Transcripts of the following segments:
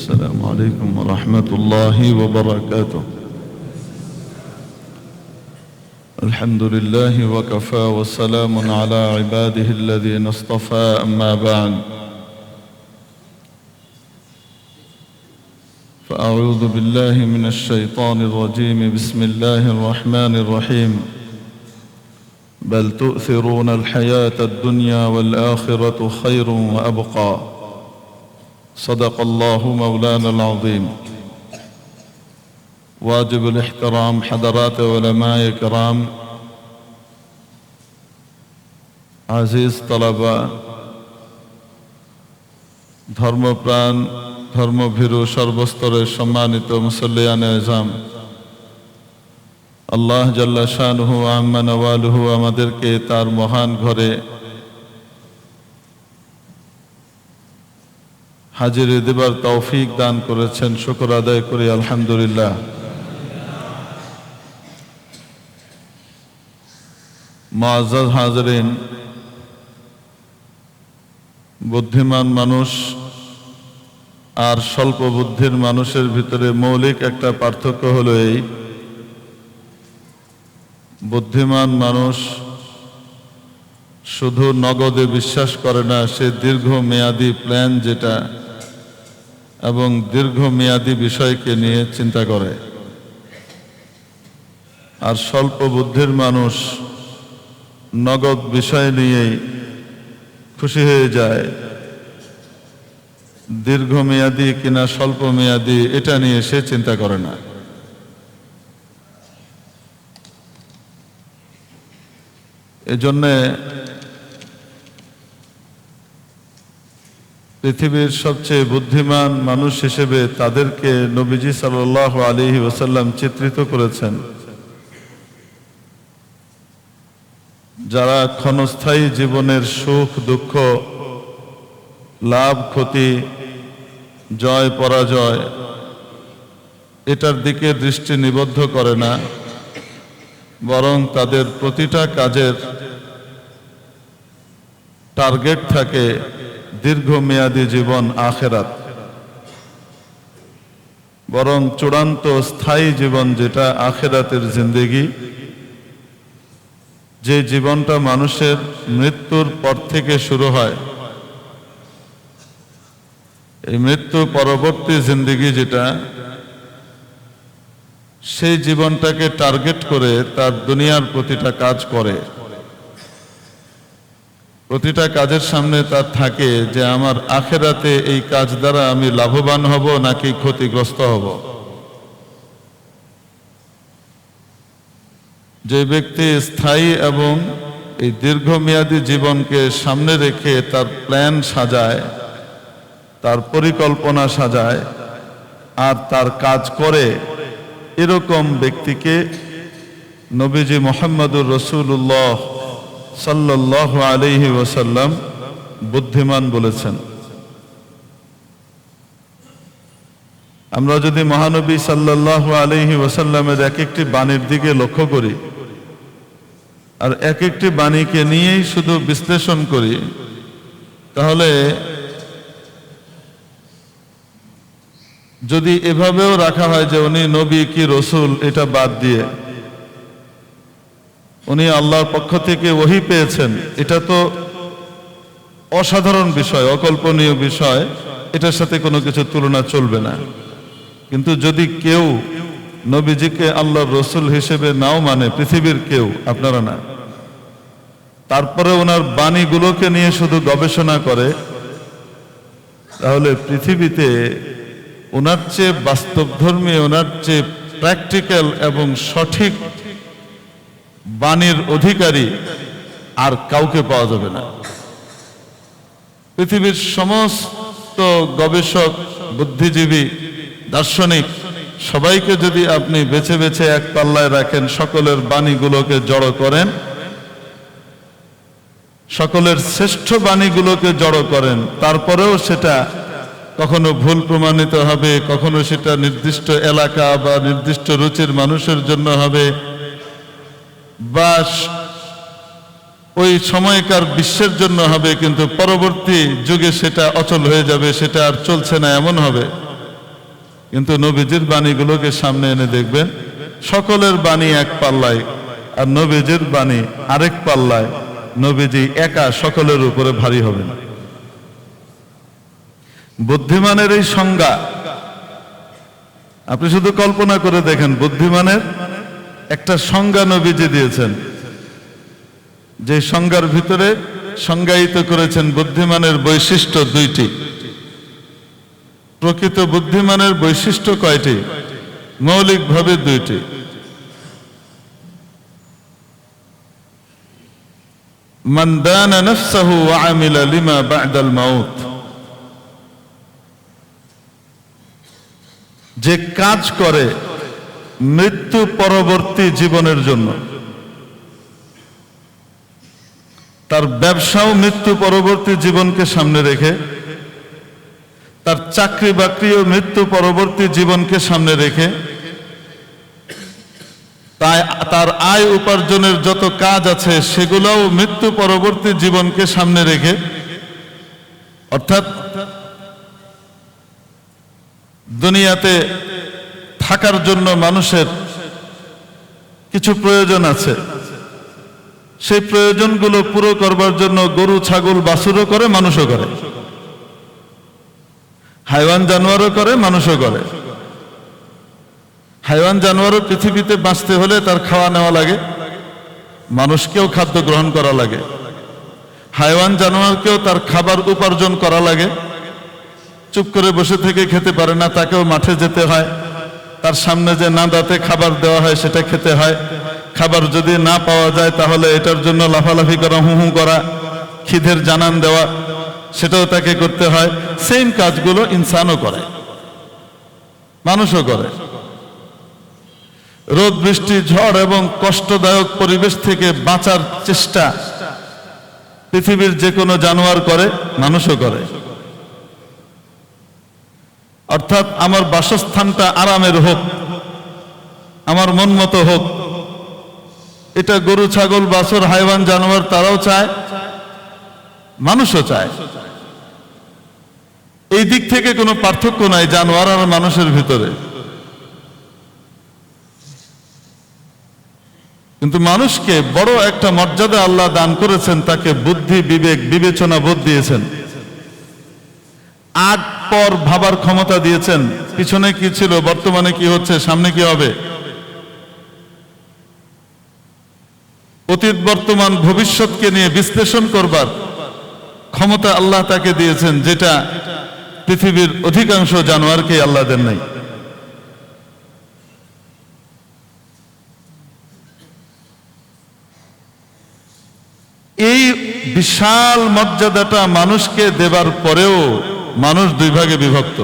السلام عليكم ورحمة الله وبركاته. الحمد لله وكفى وسلام على عباده الذين اصطفى أما بعد فأعوذ بالله من الشيطان الرجيم بسم الله الرحمن الرحيم بل تؤثرون الحياة الدنيا والآخرة خير وأبقى صدق الله مولانا العظيم. واجب الاحترام حضرات علماء کرام, আজিজ তলাবা, ধর্মপ্রাণ ধর্মভীরু সর্বস্তরের সম্মানিত মুসল্লিয়ানে আযম, আল্লাহ জাল্লা শানুহু আম্মা নওয়ালুহু আমাদেরকে তার মহান ঘরে হাজিরি দেবার তৌফিক দান করেছেন, শুকর আদায় করি আলহামদুলিল্লাহ। মুআজ্জাজ হাজিরিন, বুদ্ধিমান মানুষ আর স্বল্প বুদ্ধির মানুষের ভিতরে মৌলিক একটা পার্থক্য হলো এই, বুদ্ধিমান মানুষ শুধু নগদে বিশ্বাস করে না, সে দীর্ঘমেয়াদী প্ল্যান যেটা এবং দীর্ঘমেয়াদী বিষয়কে নিয়ে চিন্তা করে। আর স্বল্প বুদ্ধির মানুষ নগদ বিষয় নিয়েই খুশি হয়ে যায়, দীর্ঘমেয়াদী কিনা স্বল্প মেয়াদী এটা নিয়ে সে চিন্তা করে না। এজন্যে পৃথিবীর সবচেয়ে বুদ্ধিমান মানুষ হিসেবে তাদেরকে নবীজি সাল্লাল্লাহু আলাইহি ওয়াসাল্লাম চিত্রিত করেছেন, যারা ক্ষণস্থায়ী জীবনের সুখ দুঃখ, লাভ ক্ষতি, জয় পরাজয় এটার দিকে দৃষ্টি নিবদ্ধ করে না, বরং তাদের প্রতিটা কাজের টার্গেট থাকে দীর্ঘমেয়াদী জীবন আখিরাত, বরং চূড়ান্ত স্থায়ী জীবন যেটা আখিরাতের জিন্দেগি, যে জীবনটা মানুষের মৃত্যুর পর থেকে শুরু হয়, এই মৃত্যু পরবর্তী জিন্দেগি যেটা, সেই জীবনটাকে টার্গেট করে তার দুনিয়ার প্রতিটা কাজ করে। প্রতিটা কাজের সামনে তার থাকে যে আমার আখিরাতে এই কাজ দ্বারা আমি লাভবান হব নাকি ক্ষতিগ্রস্ত হব। যে ব্যক্তি স্থায়ী এবং এই দীর্ঘমেয়াদী জীবনকে সামনে রেখে তার প্ল্যান সাজায়, তার পরিকল্পনা সাজায় আর তার কাজ করে, এরকম ব্যক্তিকে নবীজি মুহাম্মদুর রাসূলুল্লাহ সাল্লাল্লাহু আলাইহি ওয়াসাল্লাম বুদ্ধিমান বলেছেন। আমরা যদি মহানবী সাল্লাল্লাহু আলাইহি ওয়াসাল্লামের এক একটি বাণীর দিকে লক্ষ্য করি আর এক একটি বাণীকে নিয়েই শুধু বিশ্লেষণ করি, তাহলে যদি এভাবেও রাখা হয় যে উনি নবী কি রসুল এটা বাদ দিয়ে উনি আল্লাহর পক্ষ থেকে ওহী পেয়েছেন, এটা তো অসাধারণ বিষয়, অকল্পনীয় বিষয়, এটার সাথে কোনো কিছু তুলনা চলবে না। কিন্তু যদি কেউ নবীজিকে আল্লাহর রসুল হিসেবে নাও মানে, পৃথিবীর কেউ, আপনারা না, তারপরে ওনার বাণীগুলোকে নিয়ে শুধু গবেষণা করে, তাহলে পৃথিবীতে ওনার চেয়ে বাস্তবধর্মী, ওনার চেয়ে প্র্যাকটিক্যাল এবং সঠিক বাণীর অধিকারী আর কাউকে পাওয়া যাবে না। পৃথিবীর সমস্ত গবেষক, বুদ্ধিজীবী, দার্শনিক সবাইকে যদি আপনি বেছে বেছে এক পাল্লায় রাখেন, সকলের বাণীগুলোকে জড়ো করেন, সকলের শ্রেষ্ঠ বাণীগুলোকে জড়ো করেন, তারপরেও সেটা কখনো ভুল প্রমাণিত হবে, কখনো সেটা নির্দিষ্ট এলাকা বা নির্দিষ্ট রুচির মানুষের জন্য হবে, বা ওই সময়কার বিশ্বের জন্য হবে, কিন্তু পরবর্তী যুগে সেটা অচল হয়ে যাবে, সেটা আর চলছে না এমন হবে। কিন্তু নবীজির বাণীগুলোকে সামনে এনে দেখবেন সকলের বাণী এক পাল্লায় আর নবীজির বাণী আরেক পাল্লায়। নবীজি একা সকলের উপরে ভারী হবেন। বুদ্ধিমানের এই সংজ্ঞা আপনি শুধু কল্পনা করে দেখেন, বুদ্ধিমানের একটা সংজ্ঞা নবীজি দিয়েছেন, যে সংজ্ঞার ভিতরে সংজ্ঞায়িত করেছেন বুদ্ধিমানের বৈশিষ্ট্য দুইটি। প্রকৃত বুদ্ধিমানের বৈশিষ্ট্য কয়টি? মৌলিকভাবে দুইটি। মান দানা নাফসাহু ওয়া আমিলা লিমা বা'দাল মাউত, যে কাজ করে মৃত্যু পরবর্তী জীবনের জন্য। তার ব্যবসাও মৃত্যু পরবর্তী জীবনকে সামনে রেখে, তার চাকরি বাকরিও মৃত্যু পরবর্তী জীবনকে সামনে রেখে, তাই তার আয় উপার্জনের যত কাজ আছে সেগুলোও মৃত্যু পরবর্তী জীবনকে সামনে রেখে, অর্থাৎ দুনিয়াতে থাকার জন্য মানুষের কিছু প্রয়োজন আছে, সেই প্রয়োজনগুলো পুরো করবার জন্য গরু ছাগল বাছুরও করে, মানুষও করে, হাইওয়ান জানোয়ারও করে, মানুষও করে। হাইওয়ান জানোয়ারও পৃথিবীতে বাঁচতে হলে তার খাওয়া নেওয়া লাগে, মানুষকেও খাদ্য গ্রহণ করা লাগে। হাইওয়ান জানোয়ারকেও তার খাবার উপার্জন করা লাগে, চুপ করে বসে থেকে খেতে পারে না, তাকেও মাঠে যেতে হয়, তার সামনে যে নাদাতে খাবার দেওয়া হয় সেটা খেতে হয়। খাবার যদি না পাওয়া যায় তাহলে এটার জন্য লাফালাফি করা, হু হু করা, খিদের জানান দেওয়া, সেটাও তাকে করতে হয়। সেম কাজগুলো ইনসানও করে, মানুষও করে। রোদ বৃষ্টি ঝড় এবং কষ্টদায়ক পরিবেশ থেকে বাঁচার চেষ্টা পৃথিবীর যে কোনো জানোয়ার করে, মানুষও করে। অর্থাৎ আমার বাসস্থানটা আরামের হোক, আমার মন মতো হোক, এটা গরু ছাগল বাছুর হাইওয়ান জানোয়ার তারাও চায়, মানুষও চায়। এই দিক থেকে কোনো পার্থক্য নাই জানোয়ার আর মানুষের ভিতরে। কিন্তু মানুষকে বড় একটা মর্যাদা আল্লাহ দান করেছেন, তাকে বুদ্ধি, বিবেক, বিবেচনা বোধ দিয়েছেন, আগ পর ভাবার ক্ষমতা দিয়েছেন। পিছনে কি ছিল, বর্তমানে কি হচ্ছে, সামনে কি হবে, অতীত বর্তমান ভবিষ্যৎকে নিয়ে বিশ্লেষণ করবার ক্ষমতা আল্লাহ তাকে দিয়েছেন, যেটা পৃথিবীর অধিকাংশ জানোয়ারকে আল্লাহ দেন নাই। এই বিশাল মর্যাদাটা মানুষকে দেবার পরেও মানুষ দুই ভাগে বিভক্ত।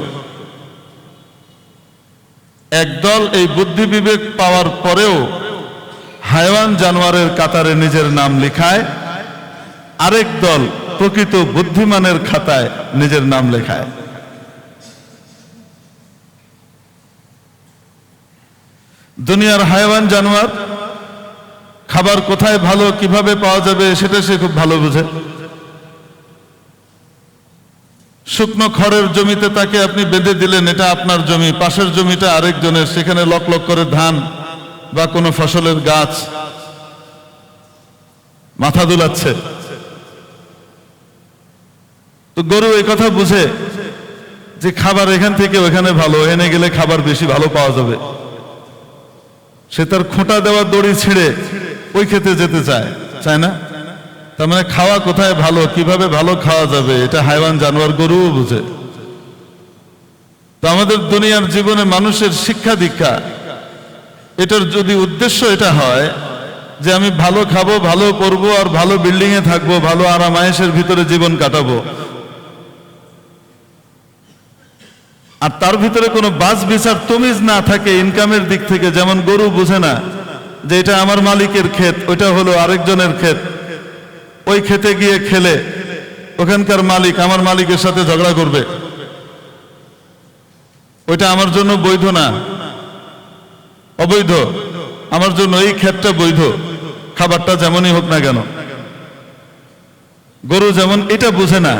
একদল এই বুদ্ধি বিবেক পাওয়ার পরেও হাইওয়ান জানোয়ারের কাতারে নিজের নাম লেখায়, আরেক দল প্রকৃত বুদ্ধিমানের খাতায় নিজের নাম লেখায়। দুনিয়ার হাইওয়ান জানোয়ার খাবার কোথায় ভালো কিভাবে পাওয়া যাবে সেটা সে খুব ভালো বুঝে। শুকনো খড়ের জমিতে তাকে আপনি বেঁধে দিলেন, এটা আপনার জমি, পাশের জমিটা আরেকজনের, সেখানে লক লক করে ধান বা কোনো ফসলের গাছ, মাথা দুলাচ্ছে। তো গরু এই কথা বুঝে যে খাবার এখান থেকে ওখানে ভালো, এনে গেলে খাবার বেশি ভালো পাওয়া যাবে। সে তার খোঁটা দেওয়া দড়ি ছিঁড়ে ওই খেতে যেতে চায়, চায় না? তার মানে খাওয়া কোথায় ভালো, কিভাবে ভালো খাওয়া যাবে, এটা হাইওয়ান জানোয়ার গরুও বুঝে। তো আমাদের দুনিয়ার জীবনে মানুষের শিক্ষা দীক্ষা, এটার যদি উদ্দেশ্য এটা হয় যে আমি ভালো খাবো, ভালো পরবো, আর ভালো বিল্ডিং এ থাকবো, ভালো আরাম আয়েশের ভিতরে জীবন কাটাবো, আর তার ভিতরে কোনো বাজ বিচার তমিজ না থাকে ইনকামের দিক থেকে, যেমন গরু বুঝে না যে এটা আমার মালিকের ক্ষেত, ওইটা হলো আরেকজনের ক্ষেত, ওই খেতে গিয়ে খেলে ওখানকার মালিক আমার মালিকের সাথে ঝগড়া করবে, ওইটা আমার জন্য বৈধ না, অবৈধ, আমার জন্য এই ক্ষেতটা বৈধ, খাবারটা যেমনই হোক না কেন। গরু যেমন এটা বুঝে না,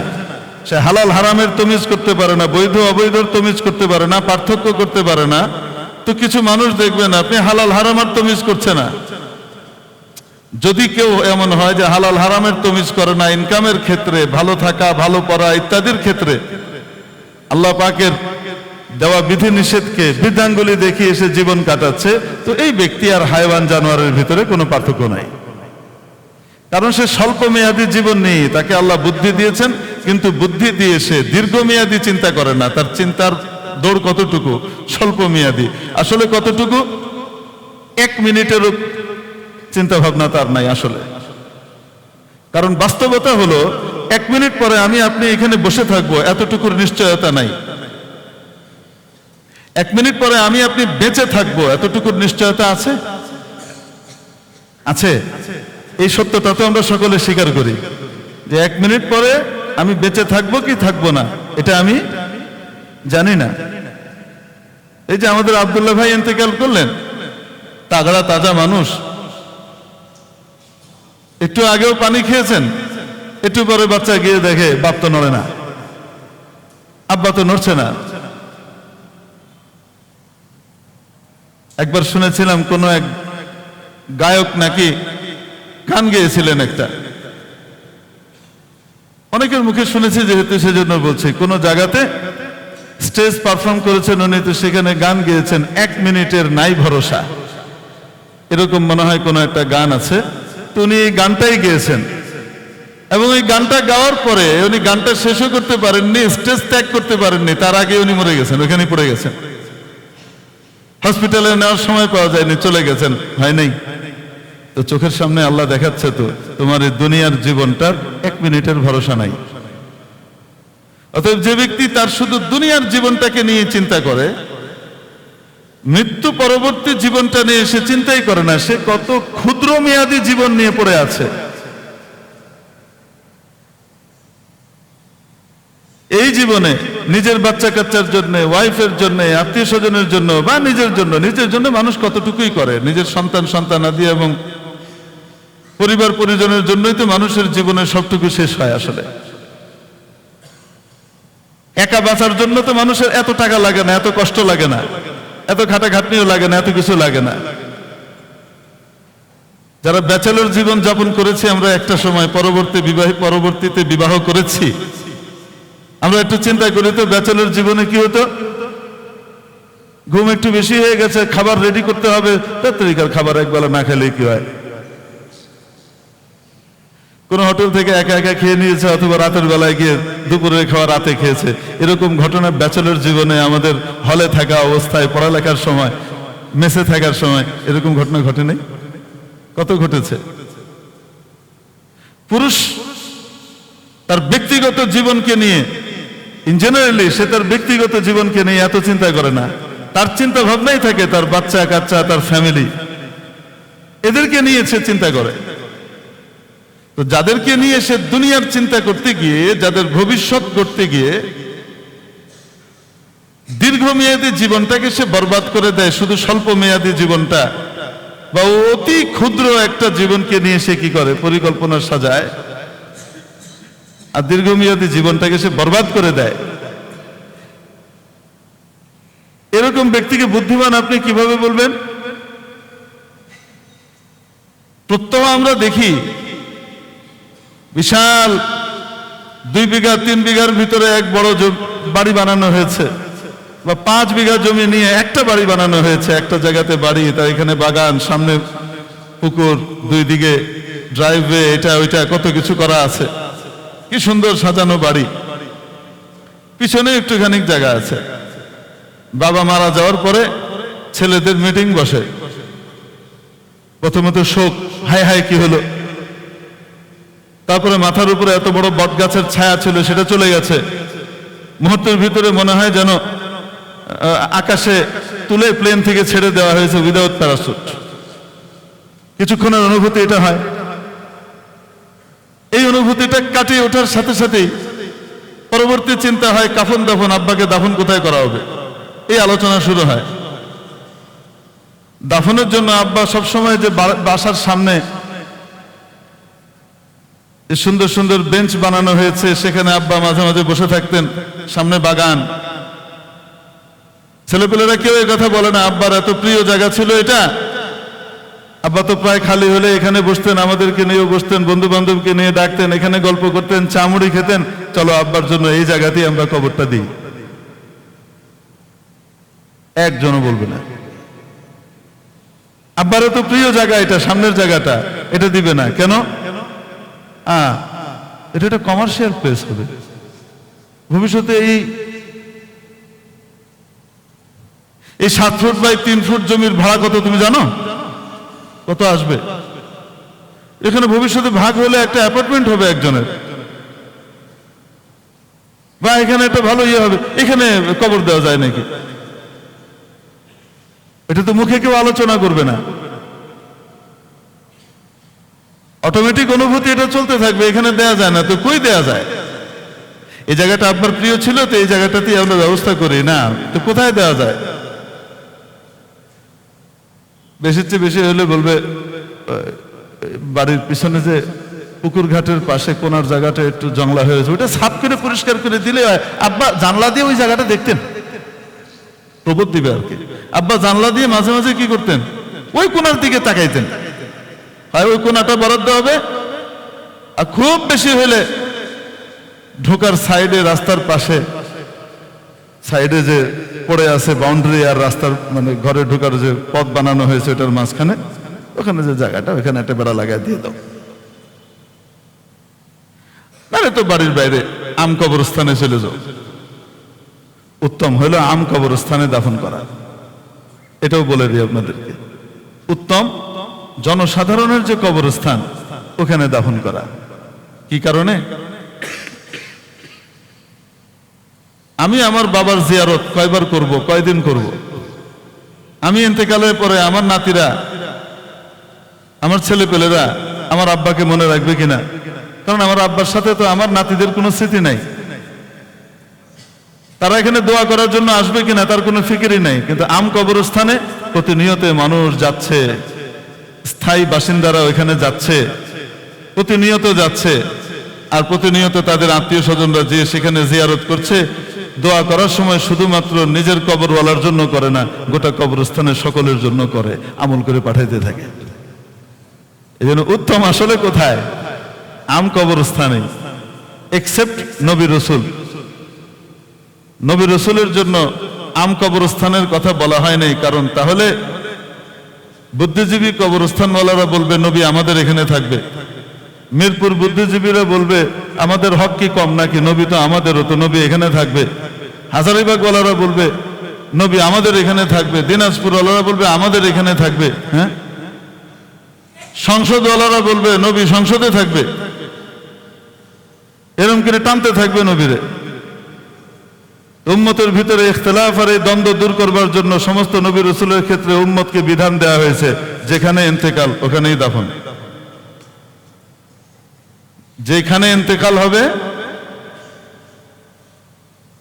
সে হালাল হারামের তমিজ করতে পারে না, বৈধ অবৈধর তমিজ করতে পারে না, পার্থক্য করতে পারে না, তো কিছু মানুষ দেখবেন আপনি হালাল হারামের তমিজ করছে না। যদি কেউ এমন হয় যে হালাল হারামের তমিজ করে না, ইনকামের ক্ষেত্রে, ভালো থাকা, ভালো পড়া ইত্যাদির ক্ষেত্রে আল্লাহ পাকের দেওয়া বিধি নিষেধকে বিধানগুলি দেখিয়ে এসে জীবন কাটাচ্ছে, তো এই ব্যক্তি আর হায়ওয়ান জানোয়ারের ভিতরে কোনো পার্থক্য নাই। কারণ সে স্বল্প মেয়াদী জীবন নেই, তাকে আল্লাহ বুদ্ধি দিয়েছেন, কিন্তু বুদ্ধি দিয়ে সে দীর্ঘমেয়াদী চিন্তা করে না। তার চিন্তার দৌড় কতটুকু? স্বল্প মেয়াদী। আসলে কতটুকু? 1 মিনিটেরও চিন্তা ভাবনা তার নাই আসলে। কারণ বাস্তবতা হলো 1 মিনিট পরে আমি আপনি এখানে বসে থাকবো, এতটুকুর নিশ্চয়তা নাই। 1 মিনিট পরে আমি আপনি বেঁচে থাকবো, এতটুকুর নিশ্চয়তা আছে? আছে? এই সত্যটা তো আমরা সকলে স্বীকার করি যে 1 মিনিট পরে আমি বেঁচে থাকবো কি থাকবো না এটা আমি জানি না। এই যে আমাদের আব্দুল্লাহ ভাই ইন্তেকাল করলেন, তাগড়া তাজা মানুষ, একটু আগেও পানি খেয়েছেন, একটু পরে বাচ্চা গিয়ে দেখে বাপ তো নড়ে না, আব্বা তো নড়ছে না। একবার শুনেছিলাম কোন এক গায়ক নাকি গান গেয়েছিলেন একটা, অনেকের মুখে শুনেছি যেহেতু সেজন্য বলছি, কোন জায়গাতে স্টেজ পারফর্ম করেছেন উনি, তো সেখানে গান গেয়েছেন 1 মিনিটের নাই ভরসা, এরকম মনে হয় কোন একটা গান আছে। তো উনি এই গানটাই গেয়েছেন এবং এই গানটা গাওয়ার পরে উনি গানটা শেষও করতে পারেননি, স্টেজ ত্যাগ করতে পারেননি, তার আগে উনি মরে গেছেন, ওখানেই পড়ে গেছেন। হসপিটালে নেওয়ার সময় পাওয়া যায়নি, চলে গেছেন, হয় নাই। তো চোখের সামনে আল্লাহ দেখাচ্ছে তো তোমার এই দুনিয়ার জীবনটার 1 মিনিটের ভরসা নাই। অতএব যে ব্যক্তি তার শুধু দুনিয়ার জীবনটাকে নিয়ে চিন্তা করে, মৃত্যু পরবর্তী জীবনটা নিয়ে সে চিন্তাই করে না, সে কত ক্ষুদ্র মেয়াদী জীবন নিয়ে পড়ে আছে। এই জীবনে নিজের বাচ্চা কাচ্চার জন্য, ওয়াইফের জন্য, আত্মীয় স্বজনের জন্য বা নিজের জন্য মানুষ কতটুকুই করে। নিজের সন্তানাদি এবং পরিবার পরিজনের জন্যই তো মানুষের জীবনের সবটুকু শেষ হয় আসলে। একা বাঁচার জন্য তো মানুষের এত টাকা লাগে না, এত কষ্ট লাগে না, এত খাটাখাটনিও লাগে না, এত কিছু লাগে না। যারা ব্যাচেলর জীবন যাপন করেছি আমরা একটা সময়, পরবর্তীতে বিবাহ করেছি, আমরা একটু চিন্তা করি তো ব্যাচেলর জীবনে কি হতো? ঘুম একটু বেশি হয়ে গেছে, খাবার রেডি করতে হবে, তার তরিকার খাবার একবেলা না খেলে কি হয়? কোন হোটেল থেকে একা একা খেয়ে নিয়েছে, অথবা রাতের বেলায় গিয়ে দুপুরের খাওয়া রাতে খেয়েছে। এরকম ঘটনা ব্যাচেলর জীবনে, আমাদের হলে থাকা অবস্থায়, পড়ালেখার সময়, মেসে থাকার সময় এরকম ঘটনা ঘটে নাই? কত ঘটেছে। পুরুষ তার ব্যক্তিগত জীবনকে নিয়ে, ইন জেনারেলি সে তার ব্যক্তিগত জীবনকে নিয়ে এত চিন্তা করে না, তার চিন্তা ভাবনাই থাকে তার বাচ্চা কাচ্চা, তার ফ্যামিলি, এদেরকে নিয়ে সে চিন্তা করে। তো যাদেরকে নিয়ে সে দুনিয়ার চিন্তা করতে গিয়ে, যাদের ভবিষ্যৎ করতে গিয়ে দীর্ঘমেয়াদী জীবনটাকে সে বরবাদ করে দেয়, শুধু স্বল্প মেয়াদী জীবনটা বা অতি ক্ষুদ্র একটা জীবনকে নিয়ে সে কি করে? পরিকল্পনা সাজায়, আর দীর্ঘমেয়াদী জীবনটাকে সে বরবাদ করে দেয়। এরকম ব্যক্তিকে বুদ্ধিমান আপনি কিভাবে বলবেন? প্রত্যহ আমরা দেখি বিশাল 2 বিঘা 3 বিঘার ভিতরে এক বড় বাড়ি বানানো হয়েছে, বা 5 বিঘা জমি নিয়ে একটা বাড়ি বানানো হয়েছে, একটা জায়গাতে বাড়ি, তার এখানে বাগান, সামনে পুকুর, 2 দিকে ড্রাইভওয়ে, এটা ওইটা কত কিছু করা আছে, কি সুন্দর সাজানো বাড়ি, পিছনে একটুখানি জায়গা আছে। বাবা মারা যাওয়ার পরে ছেলেদের মিটিং বসে, প্রথমত শোক, হায় হায় কি হলো, তারপরে মাথার উপরে এত বড় বট গাছের ছায়া ছিল সেটা চলে গেছে, মুহূর্তের ভিতরে মনে হয় যেন আকাশে তুলে প্লেন থেকে ছেড়ে দেওয়া হয়েছে উইদাউট প্যারাসুট। কিছুক্ষণের অনুভূতি এটা হয়। এই অনুভূতিটা কাটিয়ে ওঠার সাথে সাথেই পরবর্তী চিন্তা হয় কাফন দাফন, আব্বাকে দাফন কোথায় করা হবে, এই আলোচনা শুরু হয়। দাফনের জন্য আব্বা সবসময় যে বাসার সামনে এই সুন্দর সুন্দর বেঞ্চ বানানো হয়েছে, সেখানে আব্বা মাঝে মাঝে বসে থাকতেন, সামনে বাগান। ছেলেপেলেরা কেউ এই কথা বলে না আব্বার এত প্রিয় জায়গা ছিল এটা। আব্বা তো প্রায় খালি হলে এখানে বসতেন, আমাদেরকে নিয়েও বসতেন, বন্ধু বান্ধবকে নিয়ে ডাকতেন, এখানে গল্প করতেন, চামড়ি খেতেন, চলো আব্বার জন্য এই জায়গাতেই আমরা কবরটা দিই। একজনও বলবে না আব্বার এত প্রিয় জায়গা এটা, সামনের জায়গাটা, এটা দিবে না কেন? এটা একটা কমার্শিয়াল প্লেস হবে। ভবিষ্যতে এই 7 ফুট বাই 3 ফুট জমির ভাড়া কত তুমি জানো? কত আসবে? এখানে ভবিষ্যতে ভাগ হলে একটা অ্যাপার্টমেন্ট হবে একজনের, বা এখানে একটা ভালো ইয়ে হবে। এখানে কবর দেওয়া যায় নাকি? এটা তো মুখে কেউ আলোচনা করবে না, অটোমেটিক অনুভূতি এটা চলতে থাকবে। এখানে দেয়া যায় না তো কই দেয়া যায়? এই জায়গাটা আপনার প্রিয় ছিল তো এই জায়গাটাতেই আমরা ব্যবস্থা করি না, তো কোথায় দেওয়া যায়? বেশির চেয়ে বেশি হলে বলবে বাড়ির পিছনে যে পুকুর ঘাটের পাশে কোনার জায়গাটা একটু জংলা হয়েছে, ওইটা সাফ করে পরিষ্কার করে দিলে হয়। আব্বা জানলা দিয়ে ওই জায়গাটা দেখতেন, প্রবোধ দিবে আর কি। আব্বা জানলা দিয়ে মাঝে মাঝে কি করতেন? ওই কোনার দিকে তাকাইতেন, হয় ওই কোনাটা বরাদ্দ হবে। আর খুব বেশি হলে ঢোকার সাইডে, রাস্তার পাশে সাইডে যে পড়ে আছে বাউন্ডারি আর রাস্তার মানে ঘরে ঢোকার যে পথ বানানো হয়েছে ওটার মাঝখানে, ওখানে যে জায়গাটা, ওখানে একটা বেড়া লাগাই দিয়ে দাও। নাহলে তো বাড়ির বাইরে আম কবরস্থানে চলে যাও। উত্তম হলো আম কবরস্থানে দাফন করা। এটাও বলে দিই আপনাদেরকে, উত্তম জনসাধারণের যে কবরস্থান ওখানে দাফন করা। কি কারণে? আমি আমার বাবার জিয়ারত কয়বার করব, কয়দিন করব? আমি ইন্তেকালের পরে আমার নাতিরা, আমার ছেলেপেলেরা আমার আব্বাকে মনে রাখবে কিনা? কারণ আমার আব্বার সাথে তো আমার নাতিদের কোনো স্মৃতি নাই। তারা এখানে দোয়া করার জন্য আসবে কিনা তার কোনো ফিকিরই নাই। কিন্তু আম কবরস্থানে প্রতিনিয়ত মানুষ যাচ্ছে, স্থায়ী বাসিন্দারা ওইখানে যাচ্ছে, প্রতিনিয়ত যাচ্ছে। আর প্রতিনিয়ত তাদের আত্মীয় স্বজনরা যে সেখানে জিয়ারত করছে, দোয়া করার সময় শুধুমাত্র নিজের কবরওয়ালার জন্য করে না, গোটা কবরস্থানের সকলের জন্য করে, আমল করে পাঠাইতে থাকে। এই জন্য উত্তম আসলে কোথায়? আম কবরস্থানে। এক্সেপ্ট নবী রসুল, নবী রসুলের জন্য আম কবরস্থানের কথা বলা হয় নাই। কারণ তাহলে বুদ্ধিজীবী কবরস্থানওয়ালারা বলবে নবী আমাদের এখানে থাকবে, মিরপুর বুদ্ধিজীবীরা বলবে আমাদের হক কি কম নাকি, নবী তো আমাদেরও, তো নবী এখানে থাকবে। হাজারিবাগ ওয়ালারা বলবে নবী আমাদের এখানে থাকবে, দিনাজপুর ওয়ালারা বলবে আমাদের এখানে থাকবে। হ্যাঁ, সংসদ ওয়ালারা বলবে নবী সংসদে থাকবে। এরকম করে টানতে থাকবে নবীরে। উম্মতের ভিতরে ইখতিলাফ আর এই দ্বন্দ্ব দূর করবার জন্য সমস্ত নবী রসুলের ক্ষেত্রে উম্মতকে বিধান দেওয়া হয়েছে, যেখানে ইন্তেকাল ওখানেই দাফন। যেখানে ইন্তেকাল হবে,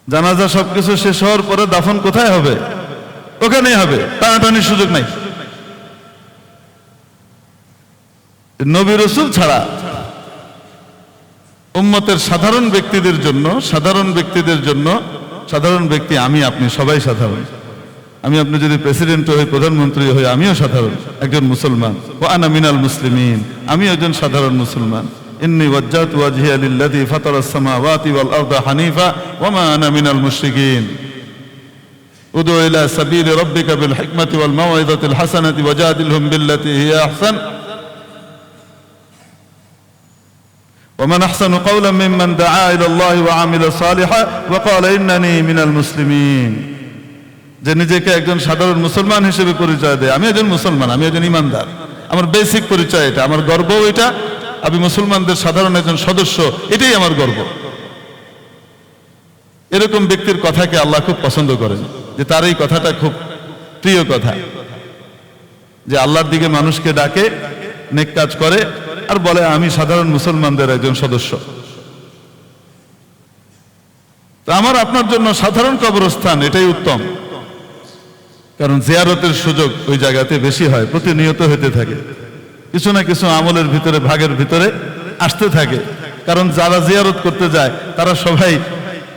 জানাজা সবকিছু শেষ হওয়ার পরে দাফন কোথায় হবে? ওখানেই হবে, টানাটানির সুযোগ নাই। নবী রসুল ছাড়া উম্মতের সাধারণ ব্যক্তিদের জন্য, সাধারণ ব্যক্তি আমি আপনি সবাই সাধারণ। আমি আপনি যদি প্রেসিডেন্ট হই, প্রধানমন্ত্রী হই, আমিও সাধারণ একজন মুসলমান। ওয়া আনা মিনাল মুসলিমিন, আমি একজন সাধারণ মুসলমান। ইন্নী ওয়াজ্জাহতু ওয়াজহিয়া লিল্লাযী ফাতারাস সামাওয়াতি ওয়াল আরদা হানিফা ওয়া মা আনা মিনাল মুশরিকিন। উদউ ইলা সাবিলি রাব্বিকা বিল হিকমাতি ওয়াল মাউইযাতিল হাসানাতি ওয়াজাদিলহুম বিল্লাতী হিয়া আহসান ومن أحسن قولا ممن دعا إلى الله وعمل صالحا وقال إنني من المسلمين। যে নিজেকে একজন সাধারণ মুসলমান হিসেবে পরিচয় দেয়, আমি একজন মুসলমান, আমি একজন ইমানদার, আমার বেসিক পরিচয় এটা, আমার গর্ব এটা, আমি মুসলমানদের সাধারণ একজন সদস্য, এটাই আমার গর্ব। এরকম ব্যক্তির কথাকে আল্লাহ খুব পছন্দ করেন, যে তার এই কথাটা খুব প্রিয় কথা, যে আল্লাহর দিকে মানুষকে ডাকে, নেক কাজ করে আর বলে আমি সাধারণ মুসলমানদের একজন সদস্য। তো আমার আপনার জন্য সাধারণ কবরস্থান এটাই উত্তম, কারণ জিয়ারতের সুযোগ ওই জায়গাতে বেশি হয়, প্রতিনিয়ত হতে থাকে, কিছু না কিছু আমলের ভিতরে, ভাগের ভিতরে আসতে থাকে। কারণ যারা জিয়ারত করতে যায় তারা সবাই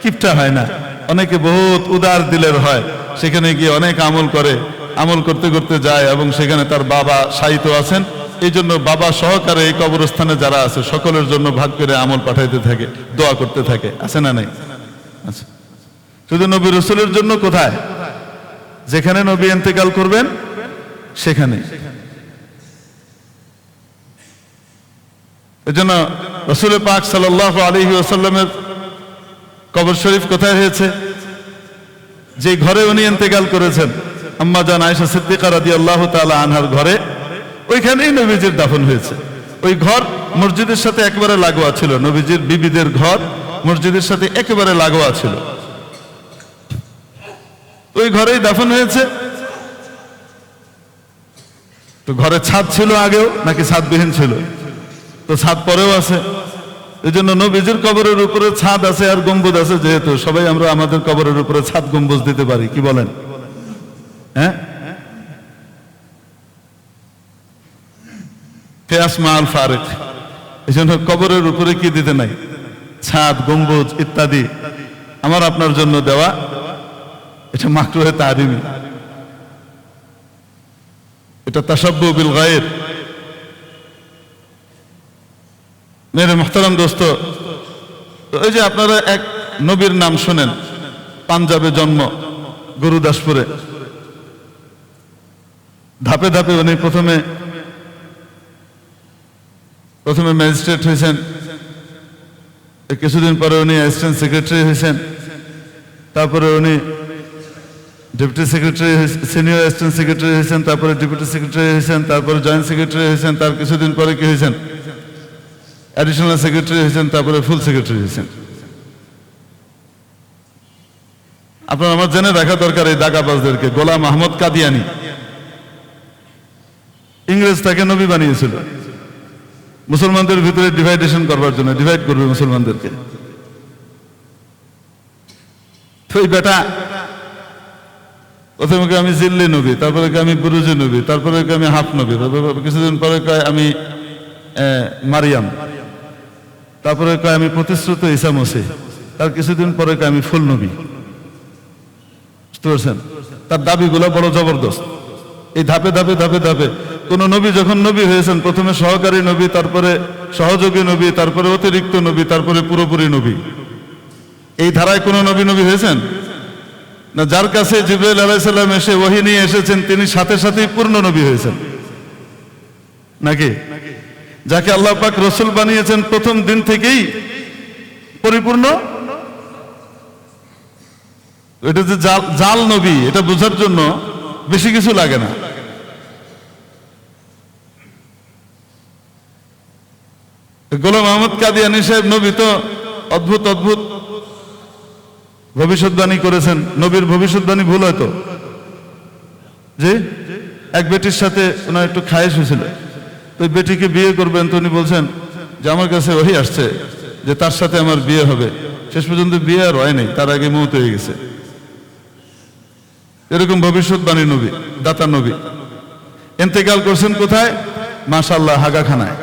কিপটা হয় না, অনেকে বহুত উদার দিলের হয়, সেখানে গিয়ে অনেক আমল করে, আমল করতে করতে যায় এবং সেখানে তার বাবা শায়িত আছেন, এই জন্য বাবা সহকারে এই কবরস্থানে যারা আছে সকলের জন্য ভাগ করে আমল পাঠাইতে থাকে, দোয়া করতে থাকে, আছে না নাই? আচ্ছা, শুধু নবী রাসূলের জন্য কোথায়? যেখানে নবী ইন্তেকাল করবেন সেখানে। এজন্য রাসূল পাক সাল্লাল্লাহু আলাইহি ওয়াসাল্লামের কবর শরীফ কোথায় হয়েছে? যে ঘরে উনি ইন্তেকাল করেছেন, আম্মা জান আয়েশা সিদ্দিকা রাদিয়াল্লাহু তাআলা আনহার ঘরে, ওইখানেই নবীজির দাফন হয়েছে। ওই ঘর মসজিদের সাথে একেবারে লাগোয়া ছিল, নবীজির বিবিদের ঘর মসজিদের সাথে একেবারে লাগোয়া ছিল, ওই ঘরেই দাফন হয়েছে। তো ঘরে ছাদ ছিল আগেও নাকি ছাদবিহীন ছিল? তো ছাদ পরেও আছে। এই জন্য নবীজির কবরের উপরে ছাদ আছে আর গম্বুজ আছে, যেহেতু সবাই আমরা আমাদের কবরের উপরে ছাদ গম্বুজ দিতে পারি, কি বলেন? হ্যাঁ, কিয়াস মাল ফারিক। এই জন্য কবরের উপরে কি দিতে নাই? ছাদ, গম্বুজ ইত্যাদি আমার আপনার জন্য দেওয়া, এটা মাকরুহে তাহরিমি, এটা তাশাব্বু বিল গায়র। মেরে মুহতারাম দোস্ত, ওই যে আপনারা এক নবীর নাম শুনেন, পাঞ্জাবে জন্ম, গুরুদাসপুরে, ধাপে ধাপে উনি প্রথমে ম্যাজিস্ট্রেট হয়েছেন, কিছুদিন পরে উনি অ্যাসিস্ট্যান্ট সেক্রেটারি হয়েছেন, তারপরে উনি deputy secretary, senior assistant secretary হয়েছেন, তারপরে ডেপুটি সেক্রেটারি হয়েছেন, তারপরে জয়েন্ট সেক্রেটারি হয়েছেন, তার কিছুদিন পরে কি হয়েছেন? অ্যাডিশনাল সেক্রেটারি হয়েছেন, তারপরে ফুল সেক্রেটারি হয়েছেন। আপনার আমার জেনে রাখা দরকার এই দাগাবাজদেরকে। গোলাম আহমদ কাদিয়ানি, ইংরেজ তাকে নবী বানিয়েছিল মুসলমানদের ভিতরে ডিভাইডেশন করবার জন্য, ডিভাইড করবে মুসলমানদেরকে। তো এই বেটা প্রথমে আমি জিল্লি নবী, তারপরে আমি বুরুজি নবী, তারপরে আমি হাফ নবী, কিছুদিন পরে কয় আমি মারিয়াম, তারপরে কয় আমি প্রতিশ্রুত ঈসা মসীহ, তার কিছুদিন পরে কয় আমি ফুল নবী। বুঝতে পারছেন? তার দাবিগুলো বড় জবরদস্ত। এই ধাপে ধাপে ধাপে ধাপে কোন নবী যখন নবী হয়েছেন, প্রথমে সহকারী নবী, তারপরে সহযোগী নবী, তারপরে অতিরিক্ত নবী, তারপরে পুরোপুরি নবী। এই ধারায় কোন নবী হয়েছেন না? যার কাছে জিবরাইল আলাইহিস সালাম এসে ওহী নিয়ে এসেছেন, তিনি সাথে সাথেই পূর্ণ নবী হয়েছেন নাকি? যাকে আল্লাহ পাক রাসূল বানিয়েছেন প্রথম দিন থেকেই পরিপূর্ণ। এটা যে জাল নবী, এটা বোঝার জন্য বেশি কিছু লাগে না। গোলাম আহমদ কাদিয়ানী সাহেব নবী তো অদ্ভুত অদ্ভুত ভবিষ্যৎবাণী করেছেন। নবীর ভবিষ্যৎবাণী ভুল হয়তো, যে এক বেটির সাথে ওনার একটু খায়েশ হয়েছিল, তো ওই বেটিকে বিয়ে করবেন, তো উনি বলছেন যে আমার কাছে ওহী আসছে যে তার সাথে আমার বিয়ে হবে। শেষ পর্যন্ত বিয়ে আর হয়নি, তার আগে মওত হয়ে গেছে। এরকম ভবিষ্যৎবাণী নবী, দাতা নবী। ইন্তেকাল করছেন কোথায়? মাশাআল্লাহ, হাগাখানায়,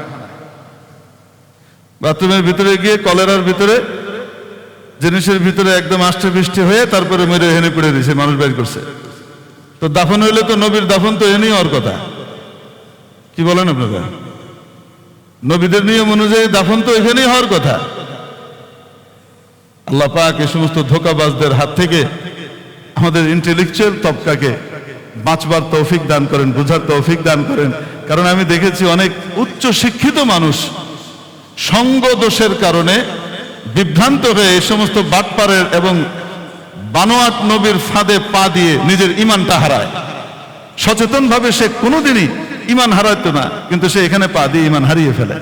বাথরুমের ভিতরে গিয়ে কলেরার ভিতরে, জিনিসের ভিতরে একদম আষ্টে বৃষ্টি হয়ে তারপরে মেরে হেনে পড়ে দিয়েছে, মানুষ বের করছে। তো দাফন হইলে তো নবীর দাফন তো এনেই হওয়ার কথা, কি বলেন আপনারা? নবীদের নিয়ম অনুযায়ী দাফন তো এখানেই হওয়ার কথা। আল্লাহ পাক এই সমস্ত ধোঁকাবাজদের হাত থেকে আমাদের ইন্টেলেকচুয়াল তবকাকে বাঁচবার তৌফিক দান করেন, বুঝার তৌফিক দান করেন। কারণ আমি দেখেছি অনেক উচ্চ শিক্ষিত মানুষ সঙ্গ দোষের কারণে বিভ্রান্ত হয়ে এই সমস্ত বাটপারের এবং বানোয়াট নবীর ফাঁদে পা দিয়ে নিজের ঈমানটা হারায়। সচেতনভাবে সে কোনোদিনই ঈমান হারাতো না, কিন্তু সে এখানে পা দিয়ে ঈমান হারিয়ে ফেলে।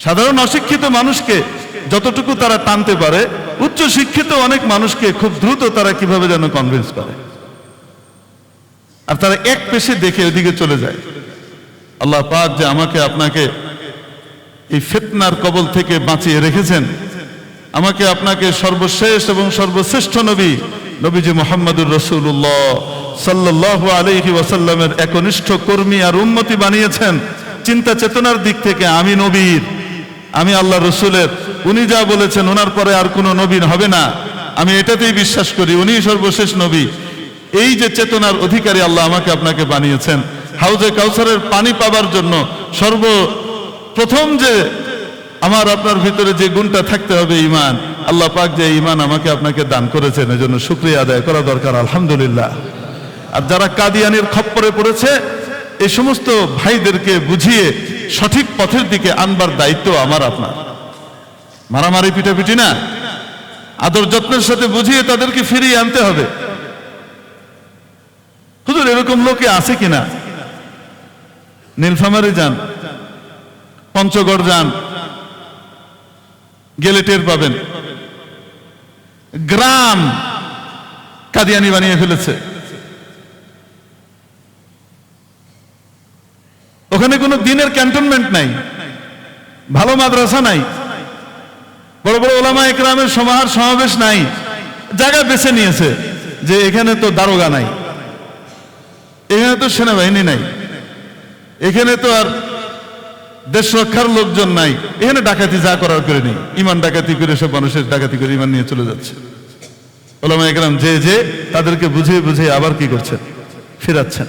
সাধারণ অশিক্ষিত মানুষকে যতটুকু তারা টানতে পারে, উচ্চ শিক্ষিত অনেক মানুষকে খুব দ্রুত তারা কিভাবে যেন কনভিন্স করে, আর তারা এক পেশে দেখে ওদিকে চলে যায়। আল্লাহ পাক যে আমাকে আপনাকে এই ফিতনার কবল থেকে বাঁচিয়ে রেখেছেন, আমাকে আপনাকে সর্বশেষ এবং সর্বশ্রেষ্ঠ নবীজি মুহাম্মদুর রাসূলুল্লাহ সাল্লাল্লাহু আলাইহি ওয়াসাল্লামের একনিষ্ঠ কর্মী আর উম্মতি বানিয়েছেন। চিন্তা চেতনার দিক থেকে আমি নবীর, আমি আল্লাহ রসুলের, উনি যা বলেছেন ওনার পরে আর কোনো নবী হবে না, আমি এটাতেই বিশ্বাস করি, উনি সর্বশেষ নবী, এই যে চেতনার অধিকারী আল্লাহ আমাকে আপনাকে বানিয়েছেন, হাউজে কাউসারের পানি পাবার জন্য সর্বপ্রথম যে আমার আপনার ভিতরে যে গুণটা থাকতে হবে ঈমান, আল্লাহ পাক যে ঈমান আমাকে আপনাকে দান করেছেন, এজন্য শুকরিয়া আদায় করা দরকার আলহামদুলিল্লাহ। আর যারা কাদিয়ানির খপ্পরে পড়েছে এই সমস্ত ভাইদেরকে বুঝিয়ে সঠিক পথের দিকে আনবার দায়িত্ব আমার আপনার। মারামারি পিটাপিটি না, আদর যত্নের সাথে বুঝিয়ে তাদেরকে ফিরিয়ে আনতে হবে। হুজুর এরকম লোকে আছে কিনা? নীলফামারী যান, পঞ্চগড় যান, গেলে টের পাবেন গ্রাম কাদিয়ানি বানিয়ে ফেলেছে। ওখানে কোনো দিনের ক্যান্টনমেন্ট নাই, ভালো মাদ্রাসা নাই, বড় বড় ওলামা ইকরামের সমাহার সমাবেশ নাই, জায়গা বেছে নিয়েছে যে এখানে তো দারোগা নাই, এখানে তো সেনাবাহিনী নাই, এখানে তো আর দেশ রক্ষার লোকজন নাই, এখানে ডাকাতি যা করার করে নেই, ইমান ডাকাতি করে সব মানুষের ডাকাতি করে ইমান নিয়ে চলে যাচ্ছে। ওলামা ইকরাম যে তাদেরকে বুঝিয়ে বুঝিয়ে আবার কি করছেন, ফেরাচ্ছেন।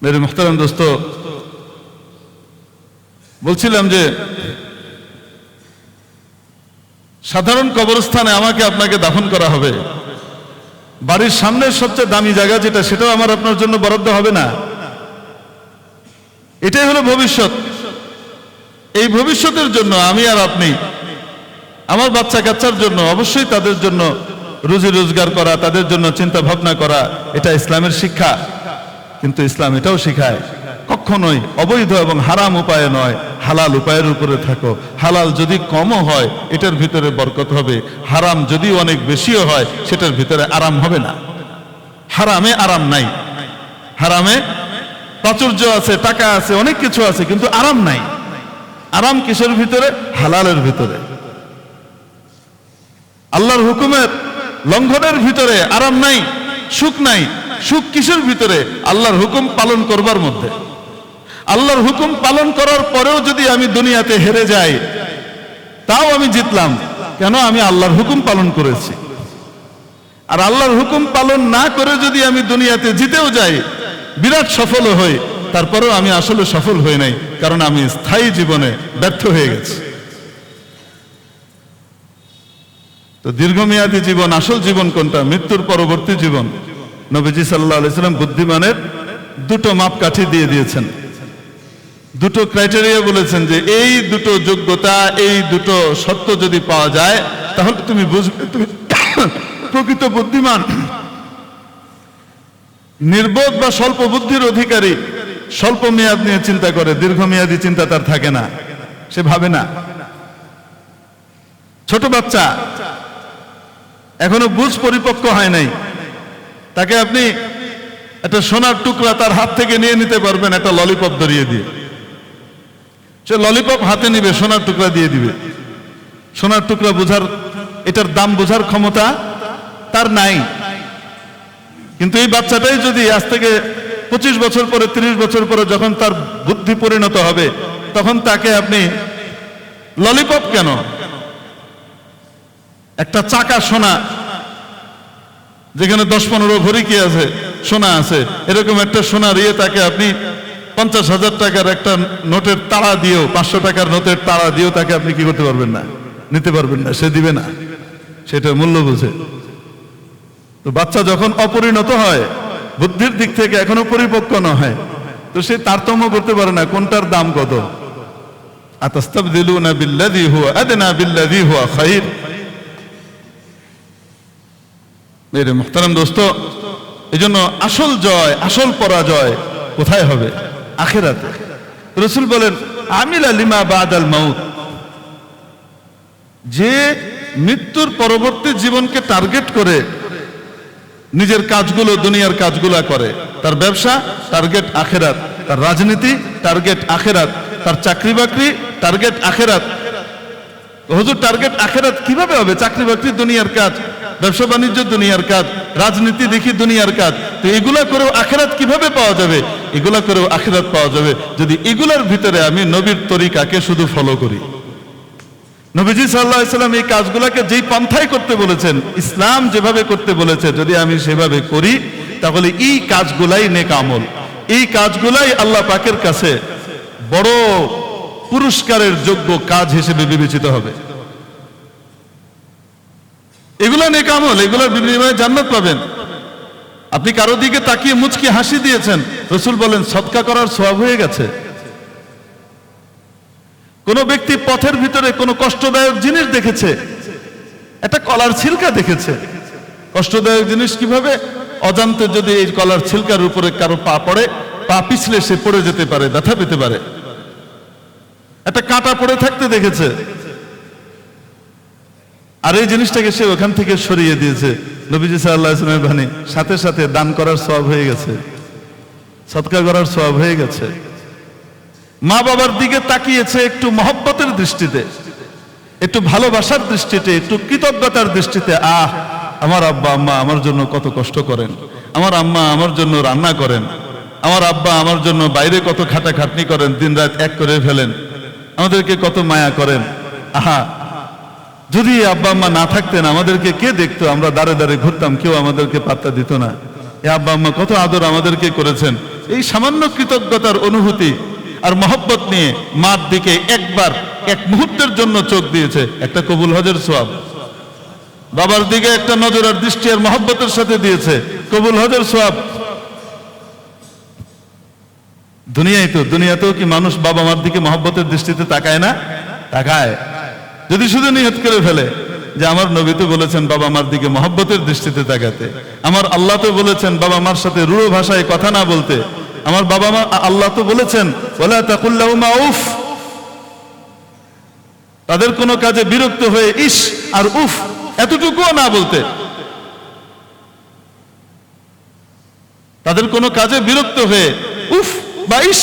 মেরে মুহতারাম দোস্ত, বলছিলাম যে সাধারণ কবরস্থানে আমাকে আপনাকে দাফন করা হবে, বাড়ির সামনের সবচেয়ে দামি জায়গা যেটা, সেটাও আমার আপনার জন্য বরাদ্দ হবে না। এটাই হলো ভবিষ্যৎ। এই ভবিষ্যতের জন্য আমি আর আপনি, আমার বাচ্চা কাচ্চার জন্য অবশ্যই তাদের জন্য রুজি রোজগার করা, তাদের জন্য চিন্তা ভাবনা করা, এটা ইসলামের শিক্ষা। কিন্তু ইসলাম এটাও শিখায় কখনোই অবৈধ এবং হারাম উপায়ে নয়, হালাল উপায়ের উপরে থাকো। হালাল যদি কমও হয় এটার ভিতরে বরকত হবে, হারাম যদি অনেক বেশিও হয় সেটার ভিতরে আরাম হবে না। হারামে আরাম নাই, হারামে প্রাচুর্য আছে, টাকা আছে, অনেক কিছু আছে, কিন্তু আরাম নাই। আরাম কিসের ভিতরে? হালালের ভিতরে। আল্লাহর হুকুমের লঙ্ঘনের ভিতরে আরাম নাই, সুখ নাই। সুখ কিসের ভিতরে? আল্লাহর হুকুম পালন করবার মধ্যে। আল্লাহর হুকুম পালন করার পরেও যদি আমি দুনিয়াতে হেরে যাই, তাও আমি জিতলাম, কেন? আমি আল্লাহর হুকুম পালন করেছি। আর আল্লাহর হুকুম পালন না করে যদি আমি দুনিয়াতে জিতেও যাই, বিরাট সফল হই, তারপরেও আমি আসলে সফল হই নাই, কারণ আমি স্থায়ী জীবনে ব্যর্থ হয়ে গেছি। তো দীর্ঘমেয়াদী জীবন, আসল জীবন কোনটা? মৃত্যুর পরবর্তী জীবন। নবীজি সাল্লাল্লাহু আলাইহি সাল্লাম বুদ্ধিমানের দুটো মাপকাঠি দিয়ে দিয়েছেন, দুটো ক্রাইটেরিয়া বলেছেন যে এই দুটো যোগ্যতা, এই দুটো সত্য যদি পাওয়া যায় তাহলে তুমি বুঝবে তুমি প্রকৃত বুদ্ধিমান। নির্বোধ বা স্বল্প বুদ্ধির অধিকারী স্বল্প মেয়াদ নিয়ে চিন্তা করে, দীর্ঘমেয়াদী চিন্তা তার থাকে না, সে ভাবে না। ছোট বাচ্চা এখনো বুঝ পরিপক্ক হয় নাই, তাকে আপনি একটা সোনার টুকরা তার হাত থেকে নিয়ে নিতে পারবেন একটা ললিপপ ধরিয়ে দিয়ে। সে ললিপপ হাতে নিবে, সোনার টুকরা দিয়ে দিবে। সোনার টুকরা বোঝার, এটার দাম বোঝার ক্ষমতা তার নাই। কিন্তু এই বাচ্চাটাই যদি আজ থেকে 25 বছর পরে, 30 বছর পরে যখন তার বুদ্ধি পরিণত হবে, তখন তাকে আপনি ললিপপ কেন, একটা চাকা সোনা যেখানে 10-15 ভরি কি আছে, সোনা আছে, এরকম একটা সোনার তাকে আপনি 50,000 টাকার একটা নোটের তাড়া দিয়েও, 500 টাকার নোটের তাড়া দিয়েও তাকে আপনি কি করতে পারবেন না, নিতে পারবেন না, সে দিবে না, সেটা মূল্য বুঝে। তো বাচ্চা যখন অপরিণত হয়, বুদ্ধির দিক থেকে এখনো পরিপক্ক না হয়, তো সে তারতম্য করতে পারে না কোনটার দাম কত। আতাস্তাবদিলুনা বিল্লাযী হুয়া আদনা বিল্লাযী হুয়া খায়র। মেরে মুহতারাম দোস্ত, এজন্য আসল জয়, আসল পরাজয় কোথায় হবে? আখিরাতে। রাসূল বলেন আমিলা লিমা বাদাল মাউত, যে মৃত্যুর পরবর্তী জীবনকে টার্গেট করে নিজের কাজগুলো, দুনিয়ার কাজগুলো করে, তার ব্যবসা টার্গেট আখিরাত, তার রাজনীতি টার্গেট আখিরাত, তার চাকরি বাকরি টার্গেট আখিরাত। হুজুর টার্গেট আখিরাত কিভাবে হবে? চাকরি বাকরি দুনিয়ার কাজ, ব্যবসা বাণিজ্য দুনিয়ার কাজ, রাজনীতি দেখি, দুনিয়ার কাজ। তো এগুলা করেও আখিরাত কিভাবে পাওয়া যাবে? এগুলা করেও আখিরাত পাওয়া যাবে যদি এগুলার ভিতরে আমি নবীর তরিকাকে শুধু ফলো করি। নবীজি সাল্লাল্লাহু আলাইহি সাল্লাম এই কাজগুলোকে যেই পন্থায় করতে বলেছেন, ইসলাম যেভাবে করতে বলেছে, যদি আমি সেভাবে করি তাহলে এই কাজগুলাই নেক আমল, এই কাজগুলাই আল্লাহ পাকের কাছে বড় পুরস্কারের যোগ্য কাজ হিসেবে বিবেচিত হবে। এগুলা নেক আমল, এগুলোর বিনিময়ে জান্নাত পাবেন। আপনি কারো দিকে তাকিয়ে মুচকি হাসি দিয়েছেন, রাসূল বলেন সদকা করার সওয়াব হয়ে গেছে। কোন ব্যক্তি পথের ভিতরে কোনো কষ্টদায়ক জিনিস দেখেছে, একটা কলার ছিলকা দেখেছে, কষ্টদায়ক জিনিস কিভাবে? অজান্তে যদি এই কলার ছিলকার উপরে কারো পা পড়ে, পা পিছলে সে পড়ে যেতে পারে, ব্যথা পেতে পারে। একটা কাঁটা পড়ে থাকতে দেখেছে, আর এই জিনিসটাকে সে ওখান থেকে সরিয়ে দিয়েছে। নবীজি সাল্লাল্লাহু আলাইহি ওয়াসাল্লামের বাণী, সাথে সাথে দান করার সওয়াব হয়ে গেছে, সদকা করার সওয়াব হয়ে গেছে। মা বাবার দিকে তাকিয়েছে একটু মহব্বতের দৃষ্টিতে, একটু ভালোবাসার দৃষ্টিতে, একটু কৃতজ্ঞতার দৃষ্টিতে, আমার আব্বা আম্মা আমার জন্য কত কষ্ট করেন, আমার আম্মা আমার জন্য রান্না করেন, আমার আব্বা আমার জন্য বাইরে কত খাটাখাটনি করেন, দিনরাত এক করে ফেলেন, আমাদেরকে কত মায়া করেন। যদি আব্বা আম্মা না থাকতেন আমাদেরকে কে দেখতো? আমরা দাঁড়ে দাঁড়ে ঘুরতাম, কেউ আমাদেরকে পাত্তা দিত না। এ আব্বা আম্মা কত আদর আমাদেরকে করেছেন। এই সামান্য কৃতজ্ঞতার অনুভূতি আর মহব্বত নিয়ে মার দিকে একবার, এক মুহূর্তের জন্য চোখ দিয়েছে, একটা কবুল হজের সওয়াব। বাবার দিকে একটা নজর আর দৃষ্টি আর মহব্বতের সাথে দিয়েছে, কবুল হজের সওয়াব। দুনিয়াতেও কি মানুষ বাবা মার দিকে মহব্বতের দৃষ্টিতে তাকায় না? তাকায়। যদি শুধু নিয়ত করে ফেলে যে আমার নবী তো বলেছেন বাবা মার দিকে মহব্বতের দৃষ্টিতে তাকাতে, আমার আল্লাহ তো বলেছেন বাবা মার সাথে রূঢ় ভাষায় কথা না বলতে, আমার বাবা মা আল্লাহ তো বলেছেন ওয়ালা তাকুল লাহুমা উফ, তাদের কোনো কাজে বিরক্ত হয়ে ইস আর উফ এতটুকুও না বলতে, তাদের কোনো কাজে বিরক্ত হয়ে উফ বা ইস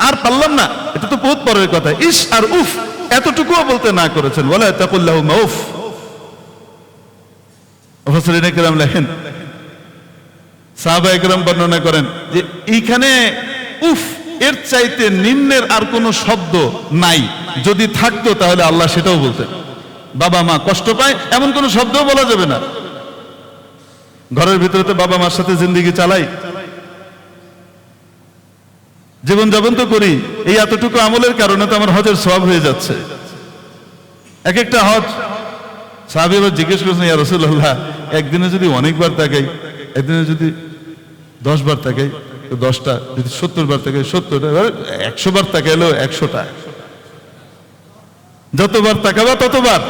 আর পারলাম না, এটা তো বহুত পরের কথা, ইস আর উফ এতটুকুও বলতে না করেছেন। ওয়ালা তাকুল লাহুমা উফ। মুফাসসিরিনে কেরাম লেখেন, সাহাবায়ে কেরাম বর্ণনা করেন যে এইখানে উফ এর চাইতে নিম্নের আর কোনো শব্দ নাই, যদি থাকতো তাহলে আল্লাহ সেটাও বলতেন। বাবা মা কষ্ট পায় এমন কোনো শব্দও বলা যাবে না। ঘরের ভিতরে তো বাবা মার সাথে জিন্দেগি চালাই, জীবন যাপন তো করি, এই এতটুকু আমলের কারণে তো আমার হজের সওয়াব হয়ে যাচ্ছে। এক একটা হজ সাহাবী এবার জিজ্ঞেস করছেন, ইয়া রাসূলুল্লাহ, একদিনে যদি অনেকবার তাকাই, একদিনে যদি 10 বার তাকাই 10টা, যদি 70 বার তাকাই 70টা, 100 বার তাকাইলেও 100টা, যতবার তাকাবা ততবার।